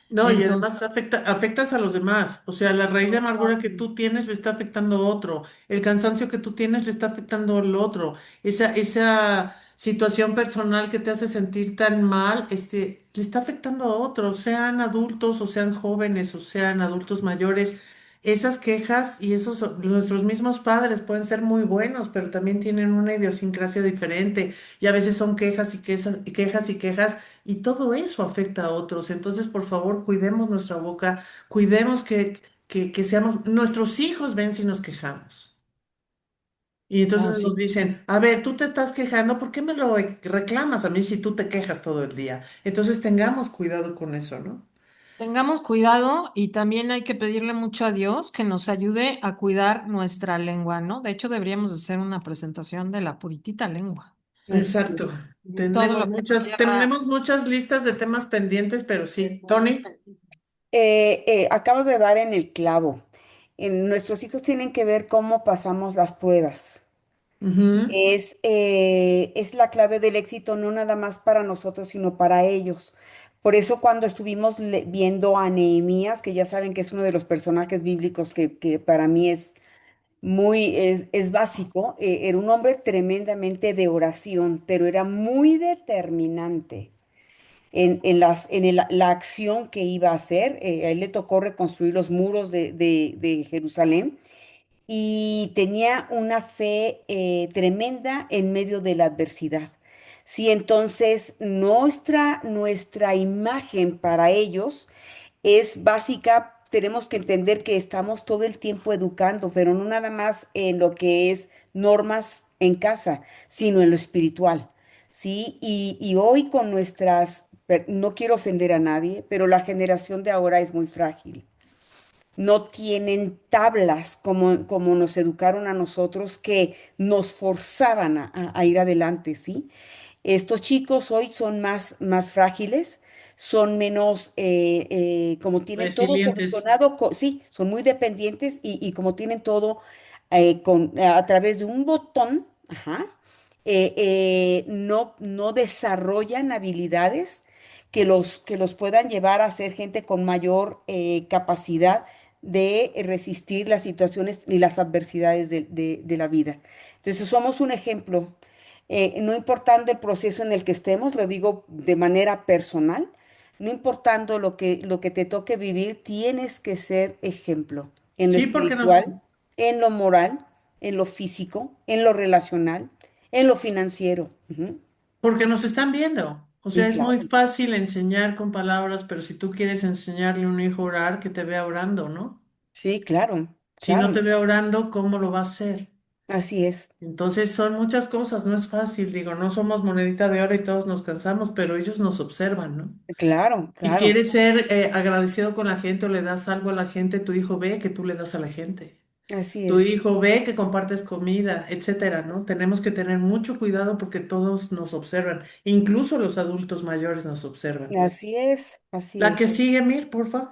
No, y además Entonces, afectas a los demás. O sea, la raíz de amargura que totalmente. tú tienes le está afectando a otro. El cansancio que tú tienes le está afectando al otro. Esa situación personal que te hace sentir tan mal, le está afectando a otros, sean adultos o sean jóvenes o sean adultos mayores. Esas quejas y nuestros mismos padres pueden ser muy buenos, pero también tienen una idiosincrasia diferente. Y a veces son quejas y quejas y quejas. Y todo eso afecta a otros. Entonces, por favor, cuidemos nuestra boca, cuidemos que seamos, nuestros hijos ven si nos quejamos. Y entonces nos Así. dicen, a ver, tú te estás quejando, ¿por qué me lo reclamas a mí si tú te quejas todo el día? Entonces, tengamos cuidado con eso, ¿no? Tengamos cuidado y también hay que pedirle mucho a Dios que nos ayude a cuidar nuestra lengua, ¿no? De hecho, deberíamos hacer una presentación de la puritita lengua, Exacto. de todo lo que lleva. Tenemos muchas listas de temas pendientes, pero sí. Tony. Acabas de dar en el clavo. Nuestros hijos tienen que ver cómo pasamos las pruebas. Ujú. Es la clave del éxito, no nada más para nosotros, sino para ellos. Por eso cuando estuvimos viendo a Nehemías, que ya saben que es uno de los personajes bíblicos que para mí es básico, era un hombre tremendamente de oración, pero era muy determinante la acción que iba a hacer. A él le tocó reconstruir los muros de Jerusalén y tenía una fe tremenda en medio de la adversidad. Sí, entonces nuestra imagen para ellos es básica. Tenemos que entender que estamos todo el tiempo educando, pero no nada más en lo que es normas en casa, sino en lo espiritual. Sí, y hoy con no quiero ofender a nadie, pero la generación de ahora es muy frágil. No tienen tablas como nos educaron a nosotros que nos forzaban a ir adelante, ¿sí? Estos chicos hoy son más frágiles, son menos, como tienen todo Resilientes. solucionado, sí, son muy dependientes y como tienen todo a través de un botón, ajá, no desarrollan habilidades que los puedan llevar a ser gente con mayor capacidad de resistir las situaciones y las adversidades de la vida. Entonces, somos un ejemplo, no importando el proceso en el que estemos, lo digo de manera personal, no importando lo que te toque vivir, tienes que ser ejemplo en lo Sí, espiritual, en lo moral, en lo físico, en lo relacional, en lo financiero. Ujú. porque nos están viendo. O sea, Sí, es muy claro. fácil enseñar con palabras, pero si tú quieres enseñarle a un hijo a orar, que te vea orando, ¿no? Sí, claro, Si no te claro. ve orando, ¿cómo lo va a hacer? Así es. Entonces son muchas cosas, no es fácil, digo, no somos monedita de oro y todos nos cansamos, pero ellos nos observan, ¿no? Claro, Y claro. quieres ser agradecido con la gente o le das algo a la gente, tu hijo ve que tú le das a la gente. Así Tu es. hijo ve que compartes comida, etcétera, ¿no? Tenemos que tener mucho cuidado porque todos nos observan, incluso los adultos mayores nos observan. Así es. Así La que es. sigue, Mir, por favor.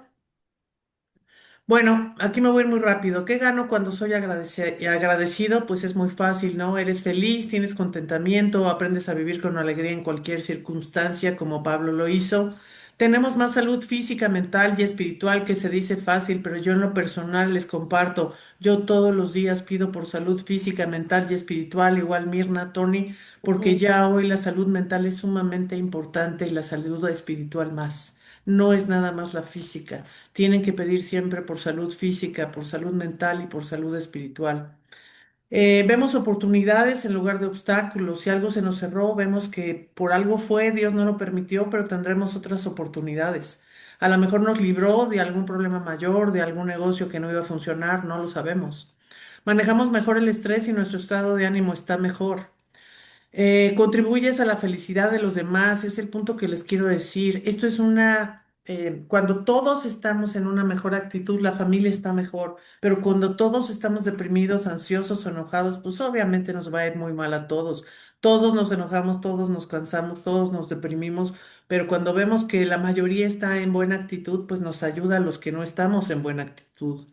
Bueno, aquí me voy a ir muy rápido. ¿Qué gano cuando soy agradecido? Pues es muy fácil, ¿no? Eres feliz, tienes contentamiento, aprendes a vivir con alegría en cualquier circunstancia, como Pablo lo hizo. Tenemos más salud física, mental y espiritual, que se dice fácil, pero yo en lo personal les comparto. Yo todos los días pido por salud física, mental y espiritual, igual Mirna, Tony, porque Ujú. ya hoy la salud mental es sumamente importante y la salud espiritual más. No es nada más la física. Tienen que pedir siempre por salud física, por salud mental y por salud espiritual. Vemos oportunidades en lugar de obstáculos. Si algo se nos cerró, vemos que por algo fue, Dios no lo permitió, pero tendremos otras oportunidades. A lo mejor nos libró de algún problema mayor, de algún negocio que no iba a funcionar, no lo sabemos. Manejamos mejor el estrés y nuestro estado de ánimo está mejor. Contribuyes a la felicidad de los demás, es el punto que les quiero decir. Esto es cuando todos estamos en una mejor actitud, la familia está mejor, pero cuando todos estamos deprimidos, ansiosos o enojados, pues obviamente nos va a ir muy mal a todos. Todos nos enojamos, todos nos cansamos, todos nos deprimimos, pero cuando vemos que la mayoría está en buena actitud, pues nos ayuda a los que no estamos en buena actitud.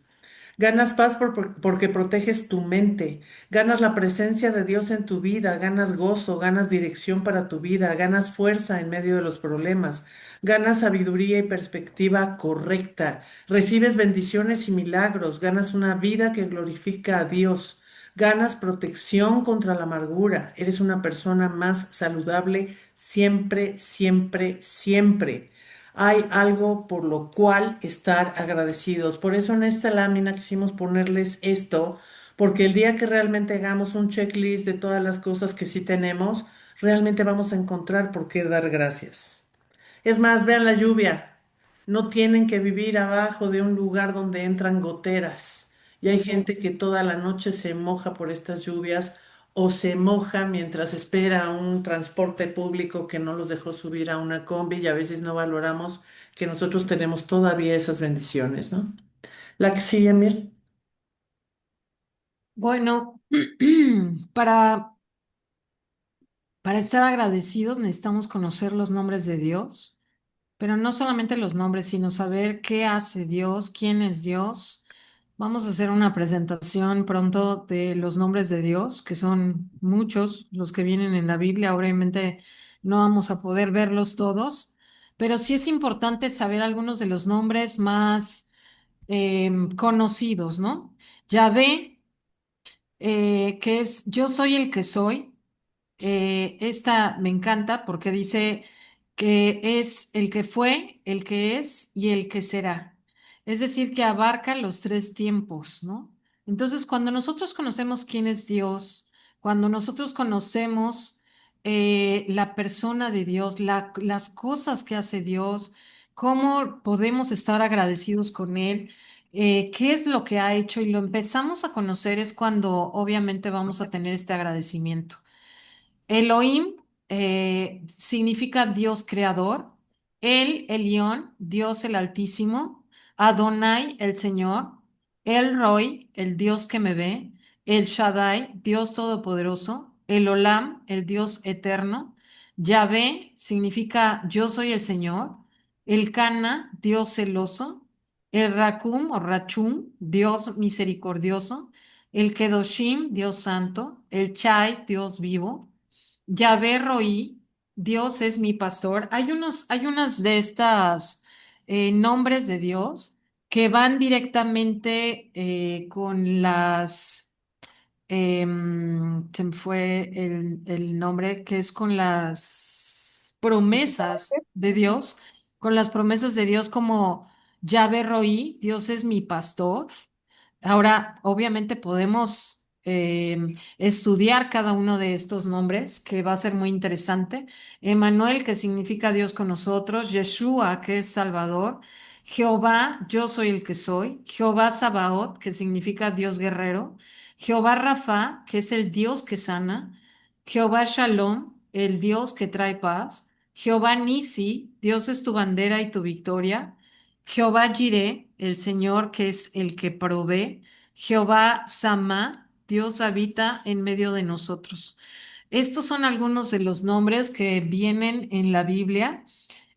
Ganas paz porque proteges tu mente, ganas la presencia de Dios en tu vida, ganas gozo, ganas dirección para tu vida, ganas fuerza en medio de los problemas, ganas sabiduría y perspectiva correcta, recibes bendiciones y milagros, ganas una vida que glorifica a Dios, ganas protección contra la amargura, eres una persona más saludable siempre, siempre, siempre. Hay algo por lo cual estar agradecidos. Por eso en esta lámina quisimos ponerles esto, porque el día que realmente hagamos un checklist de todas las cosas que sí tenemos, realmente vamos a encontrar por qué dar gracias. Es más, vean la lluvia. No tienen que vivir abajo de un lugar donde entran goteras. Y hay Ujú. gente que toda la noche se moja por estas lluvias o se moja mientras espera un transporte público que no los dejó subir a una combi y a veces no valoramos que nosotros tenemos todavía esas bendiciones, ¿no? La que sigue, Mir. Bueno, para, para estar agradecidos necesitamos conocer los nombres de Dios, pero no solamente los nombres, sino saber qué hace Dios, quién es Dios. Vamos a hacer una presentación pronto de los nombres de Dios, que son muchos los que vienen en la Biblia. Obviamente no vamos a poder verlos todos, pero sí es importante saber algunos de los nombres más conocidos, ¿no? Yahvé, que es yo soy el que soy. Esta me encanta porque dice que es el que fue, el que es y el que será. Es decir, que abarca los tres tiempos, ¿no? Entonces, cuando nosotros conocemos quién es Dios, cuando nosotros conocemos la persona de Dios, las cosas que hace Dios, cómo podemos estar agradecidos con Él, qué es lo que ha hecho y lo empezamos a conocer es cuando obviamente vamos a tener este agradecimiento. Elohim significa Dios creador. El Elión, Dios el Altísimo. Adonai, el Señor. El Roy, el Dios que me ve. El Shaddai, Dios todopoderoso. El Olam, el Dios eterno. Yahvé significa yo soy el Señor. El Cana, Dios celoso. El Rakum o Rachum, Dios misericordioso. El Kedoshim, Dios santo. El Chai, Dios vivo. Yahvé Roí, Dios es mi pastor. Hay unas de estas nombres de Dios que van directamente con se me fue el nombre, que es con las promesas de Dios. con las promesas de Dios como Yahvé Roí, Dios es mi pastor. Ahora, obviamente podemos estudiar cada uno de estos nombres, que va a ser muy interesante. Emanuel, que significa Dios con nosotros. Yeshua, que es Salvador. Jehová, yo soy el que soy. Jehová Sabaoth, que significa Dios guerrero. Jehová Rafa, que es el Dios que sana. Jehová Shalom, el Dios que trae paz. Jehová Nisi, Dios es tu bandera y tu victoria. Jehová Jireh, el Señor que es el que provee. Jehová Sama, Dios habita en medio de nosotros. Estos son algunos de los nombres que vienen en la Biblia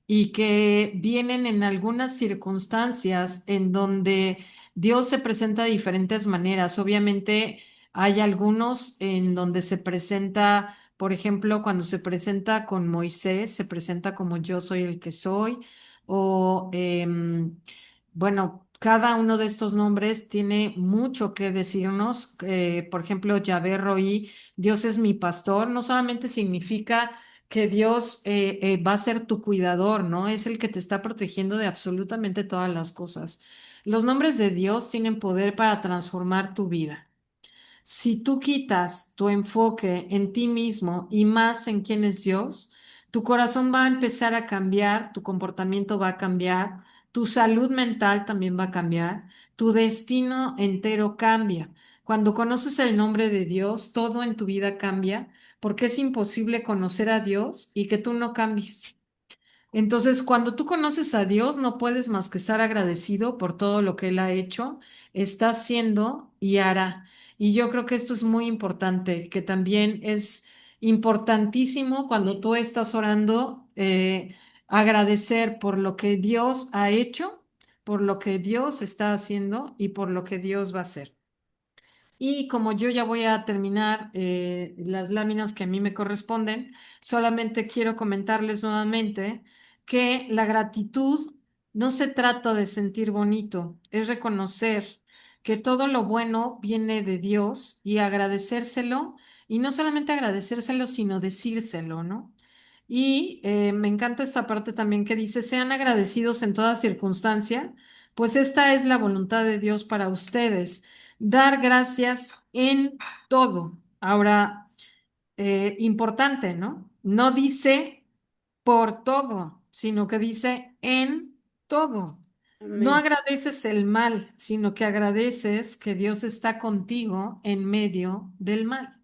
y que vienen en algunas circunstancias en donde Dios se presenta de diferentes maneras. Obviamente hay algunos en donde se presenta, por ejemplo, cuando se presenta con Moisés, se presenta como yo soy el que soy, o bueno, cada uno de estos nombres tiene mucho que decirnos. Por ejemplo, Yahvé Roí, Dios es mi pastor, no solamente significa que Dios va a ser tu cuidador, ¿no? Es el que te está protegiendo de absolutamente todas las cosas. Los nombres de Dios tienen poder para transformar tu vida. Si tú quitas tu enfoque en ti mismo y más en quién es Dios, tu corazón va a empezar a cambiar, tu comportamiento va a cambiar, tu salud mental también va a cambiar, tu destino entero cambia. Cuando conoces el nombre de Dios, todo en tu vida cambia, porque es imposible conocer a Dios y que tú no cambies. Entonces, cuando tú conoces a Dios, no puedes más que estar agradecido por todo lo que Él ha hecho, está haciendo y hará. Y yo creo que esto es muy importante, que también es importantísimo cuando tú estás orando, agradecer por lo que Dios ha hecho, por lo que Dios está haciendo y por lo que Dios va a hacer. Y como yo ya voy a terminar las láminas que a mí me corresponden, solamente quiero comentarles nuevamente que la gratitud no se trata de sentir bonito, es reconocer que todo lo bueno viene de Dios y agradecérselo, y no solamente agradecérselo, sino decírselo, ¿no? Y me encanta esta parte también que dice, sean agradecidos en toda circunstancia, pues esta es la voluntad de Dios para ustedes, dar gracias en todo. Ahora, importante, ¿no? No dice por todo, sino que dice en todo. No Amén. agradeces el mal, sino que agradeces que Dios está contigo en medio del mal.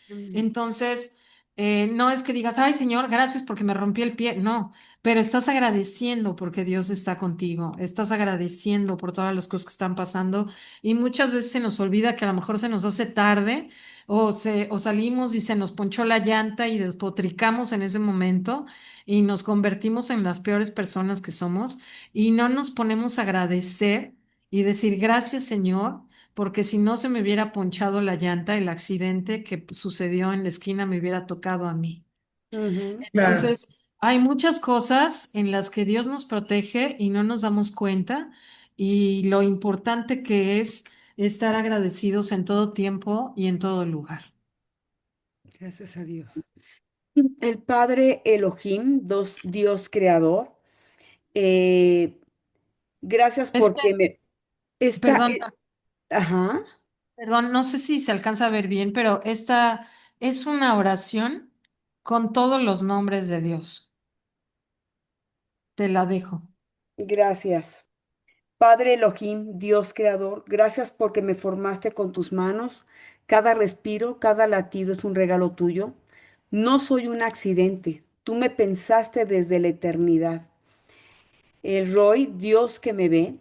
Amén. Entonces, no es que digas, ay Señor, gracias porque me rompí el pie, no, pero estás agradeciendo porque Dios está contigo, estás agradeciendo por todas las cosas que están pasando y muchas veces se nos olvida que a lo mejor se nos hace tarde o salimos y se nos ponchó la llanta y despotricamos en ese momento y nos convertimos en las peores personas que somos y no nos ponemos a agradecer y decir gracias Señor porque si no se me hubiera ponchado la llanta, el accidente que sucedió en la esquina me hubiera tocado a mí. Ujú. Claro. Entonces, hay muchas cosas en las que Dios nos protege y no nos damos cuenta y lo importante que es estar agradecidos en todo tiempo y en todo lugar. Gracias a Dios. El Padre Elohim, Dios creador, eh, gracias Este, porque me está, perdón, ajá, perdón, no sé si se alcanza a ver bien, pero esta es una oración con todos los nombres de Dios. Te la dejo. gracias. Padre Elohim, Dios creador, gracias porque me formaste con tus manos. Cada respiro, cada latido es un regalo tuyo. No soy un accidente. Tú me pensaste desde la eternidad. El Roy, Dios que me ve.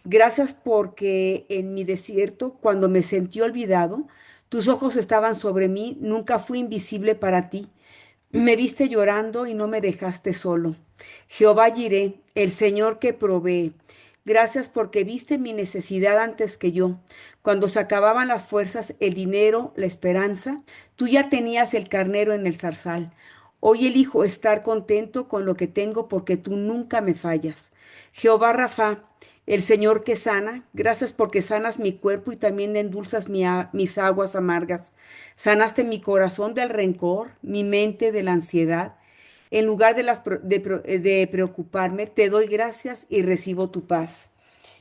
Gracias porque en mi desierto, cuando me sentí olvidado, tus ojos estaban sobre mí. Nunca fui invisible para ti. Me viste llorando y no me dejaste solo. Jehová Jireh, el Señor que provee. Gracias porque viste mi necesidad antes que yo. Cuando se acababan las fuerzas, el dinero, la esperanza, tú ya tenías el carnero en el zarzal. Hoy elijo estar contento con lo que tengo porque tú nunca me fallas. Jehová Rafa, el Señor que sana, gracias porque sanas mi cuerpo y también endulzas mis aguas amargas. Sanaste mi corazón del rencor, mi mente de la ansiedad. En lugar de preocuparme, te doy gracias y recibo tu paz.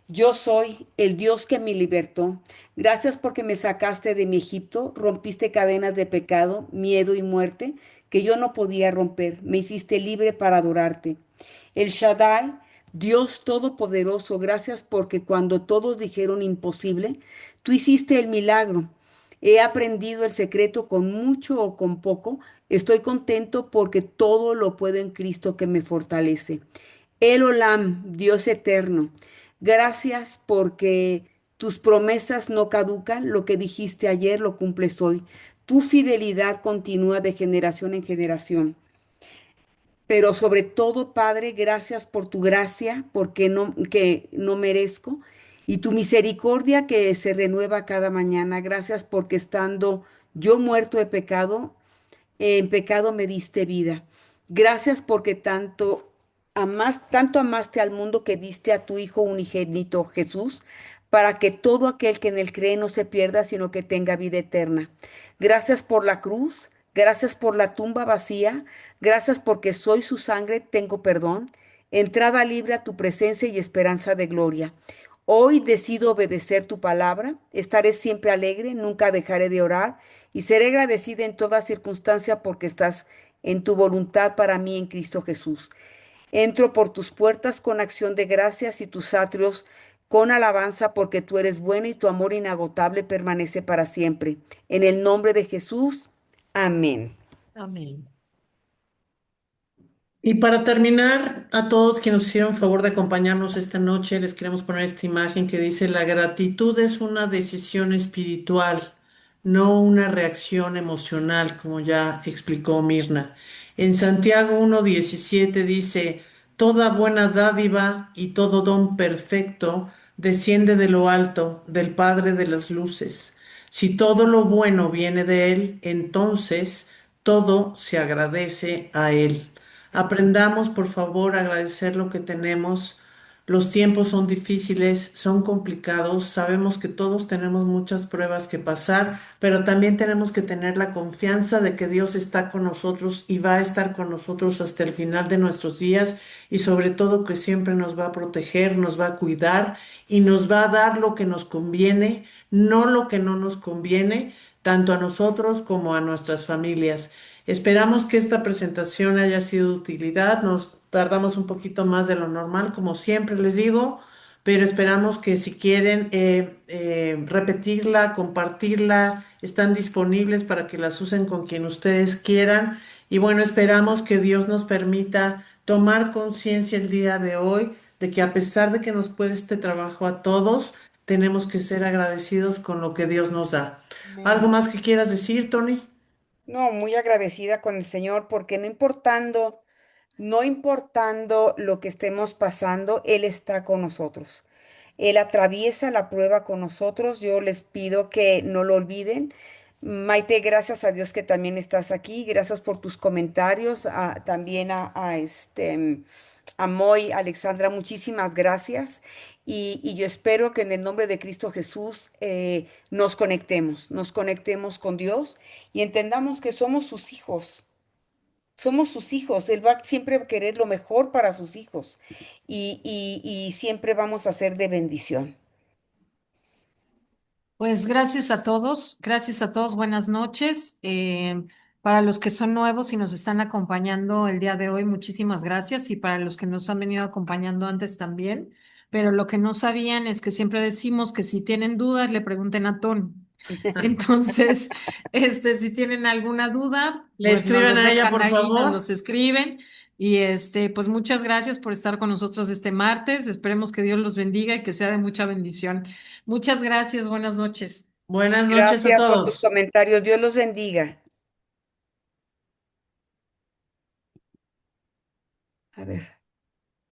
Yo soy el Dios que me libertó. Gracias porque me sacaste de mi Egipto, rompiste cadenas de pecado, miedo y muerte que yo no podía romper. Me hiciste libre para adorarte. El Shaddai, Dios Todopoderoso, gracias porque cuando todos dijeron imposible, tú hiciste el milagro. He aprendido el secreto con mucho o con poco. Estoy contento porque todo lo puedo en Cristo que me fortalece. El Olam, Dios eterno, gracias porque tus promesas no caducan, lo que dijiste ayer lo cumples hoy. Tu fidelidad continúa de generación en generación. Pero sobre todo, Padre, gracias por tu gracia, porque que no merezco, y tu misericordia que se renueva cada mañana. Gracias porque estando yo muerto de pecado, en pecado me diste vida. Gracias porque tanto amaste al mundo que diste a tu Hijo unigénito Jesús, para que todo aquel que en él cree no se pierda, sino que tenga vida eterna. Gracias por la cruz, gracias por la tumba vacía, gracias porque soy su sangre, tengo perdón, entrada libre a tu presencia y esperanza de gloria. Hoy decido obedecer tu palabra, estaré siempre alegre, nunca dejaré de orar y seré agradecida en toda circunstancia porque estás en tu voluntad para mí en Cristo Jesús. Entro por tus puertas con acción de gracias y tus atrios con alabanza porque tú eres bueno y tu amor inagotable permanece para siempre. En el nombre de Jesús, amén. Amén. Y para terminar, a todos quienes nos hicieron favor de acompañarnos esta noche, les queremos poner esta imagen que dice, la gratitud es una decisión espiritual, no una reacción emocional, como ya explicó Mirna. En Santiago 1:17 dice, toda buena dádiva y todo don perfecto desciende de lo alto, del Padre de las luces. Si todo lo bueno viene de Él, entonces todo se agradece a Él. Aprendamos, por favor, a agradecer lo que tenemos. Los tiempos son difíciles, son complicados. Sabemos que todos tenemos muchas pruebas que pasar, pero también tenemos que tener la confianza de que Dios está con nosotros y va a estar con nosotros hasta el final de nuestros días y sobre todo que siempre nos va a proteger, nos va a cuidar y nos va a dar lo que nos conviene, no lo que no nos conviene, tanto a nosotros como a nuestras familias. Esperamos que esta presentación haya sido de utilidad. Nos tardamos un poquito más de lo normal, como siempre les digo, pero esperamos que si quieren repetirla, compartirla, están disponibles para que las usen con quien ustedes quieran. Y bueno, esperamos que Dios nos permita tomar conciencia el día de hoy de que a pesar de que nos puede este trabajo a todos, tenemos que ser agradecidos con lo que Dios nos da. ¿Algo Amén. más que quieras decir, Tony? No, muy agradecida con el Señor porque no importando lo que estemos pasando, Él está con nosotros. Él atraviesa la prueba con nosotros. Yo les pido que no lo olviden. Maite, gracias a Dios que también estás aquí. Gracias por tus comentarios. También a Moy, Alexandra, muchísimas gracias. Y yo espero que en el nombre de Cristo Jesús nos conectemos con Dios y entendamos que somos sus hijos. Somos sus hijos, Él va siempre a querer lo mejor para sus hijos y siempre vamos a ser de bendición. Pues gracias a todos, buenas noches. Para los que son nuevos y nos están acompañando el día de hoy, muchísimas gracias y para los que nos han venido acompañando antes también. Pero lo que no sabían es que siempre decimos que si tienen dudas, le pregunten a Tony. Entonces, si tienen alguna duda, Le pues nos escriben los a ella, dejan por ahí, nos favor. los escriben. Y pues muchas gracias por estar con nosotros este martes. Esperemos que Dios los bendiga y que sea de mucha bendición. Muchas gracias, buenas noches. Buenas noches a Gracias por tus todos. comentarios. Dios los bendiga. A ver.